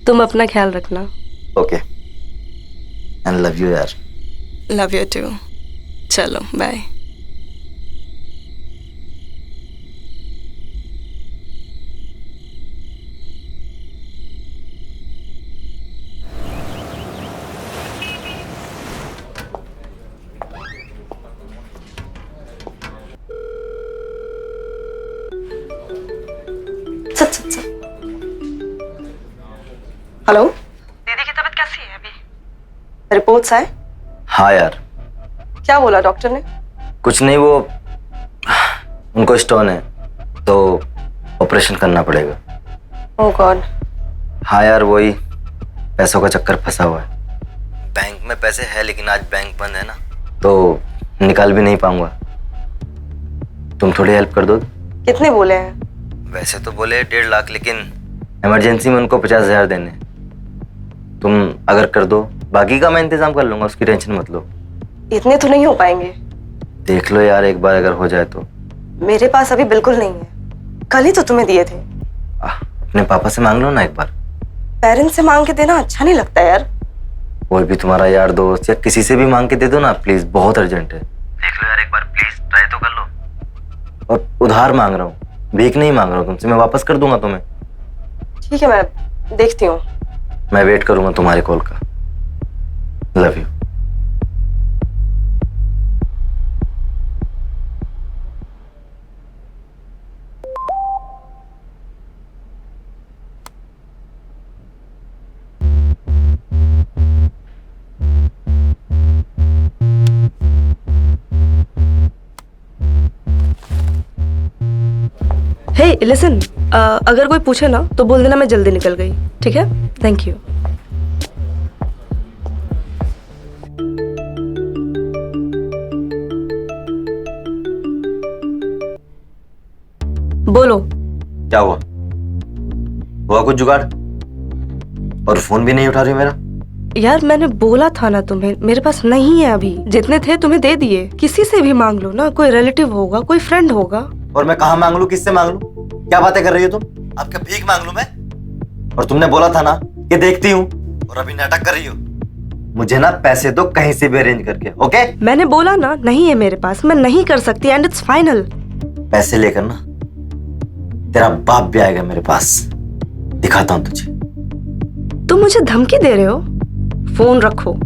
N: तुम अपना ख्याल रखना।
Q: ओके, एंड लव यू यार।
N: Love you too. चलो बाय। हेलो दीदी की तबीयत कैसी है अभी? रिपोर्ट्स आए?
Q: हाँ यार।
N: क्या बोला डॉक्टर ने?
Q: कुछ नहीं, वो उनको स्टोन है तो ऑपरेशन करना पड़ेगा।
N: ओह गॉड।
Q: हाँ यार, वही पैसों का चक्कर फंसा हुआ है। बैंक में पैसे है लेकिन आज बैंक बंद है ना, तो निकाल भी नहीं पाऊंगा। तुम थोड़ी हेल्प कर दो।
N: कितने बोले हैं?
Q: वैसे तो बोले 1.5 लाख, लेकिन इमरजेंसी में उनको 50,000 देने। तुम अगर कर दो, बाकी का मैं इंतजाम कर लूंगा, उसकी टेंशन मत लो।
N: इतने तो नहीं हो पाएंगे।
Q: देख लो यार, एक बार अगर हो जाए तो।
N: मेरे पास अभी बिल्कुल नहीं है, कल ही तो तुम्हें दिए थे।
Q: अपने पापा से मांग लो ना एक बार।
N: पेरेंट्स से मांग के देना अच्छा नहीं लगता यार।
Q: कोई भी तुम्हारा यार दोस्त या किसी से भी मांग के दे दो ना प्लीज, बहुत अर्जेंट है। देख लो यार एक बार, प्लीज ट्राई तो कर लो। और उधार मांग रहा हूँ, भीख नहीं मांग रहा हूँ तुमसे, मैं वापस कर दूंगा तुम्हें।
N: ठीक है, मैं देखती हूँ।
Q: मैं वेट करूंगा तुम्हारे कॉल का। Love you.
N: हे लिसन, अगर कोई पूछे ना तो बोल देना मैं जल्दी निकल गई, ठीक है? Thank you. बोलो।
Q: क्या हुआ? हुआ कुछ जुगाड़? और फोन भी नहीं उठा रही मेरा।
N: यार मैंने बोला था ना तुम्हें, मेरे पास नहीं है अभी। जितने थे तुम्हें दे दिए, किसी से भी मांग लो ना, कोई रिलेटिव होगा, कोई फ्रेंड होगा।
Q: और मैं कहाँ मांग लूं, किससे मांग लूं? क्या बातें कर रही हो तुम? आपका भीख मांग लूं मैं? और तुमने बोला था ना कि देखती हूँ, और अभी नाटक कर रही हो। मुझे ना पैसे दो कहीं से भी अरेंज करके, ओके?
N: मैंने बोला ना नहीं है मेरे पास, मैं नहीं कर सकती, एंड इट्स फाइनल।
Q: पैसे लेकर ना तेरा बाप भी आएगा मेरे पास। दिखाता हूं तुझे।
N: तुम मुझे धमकी दे रहे हो? फोन रखो।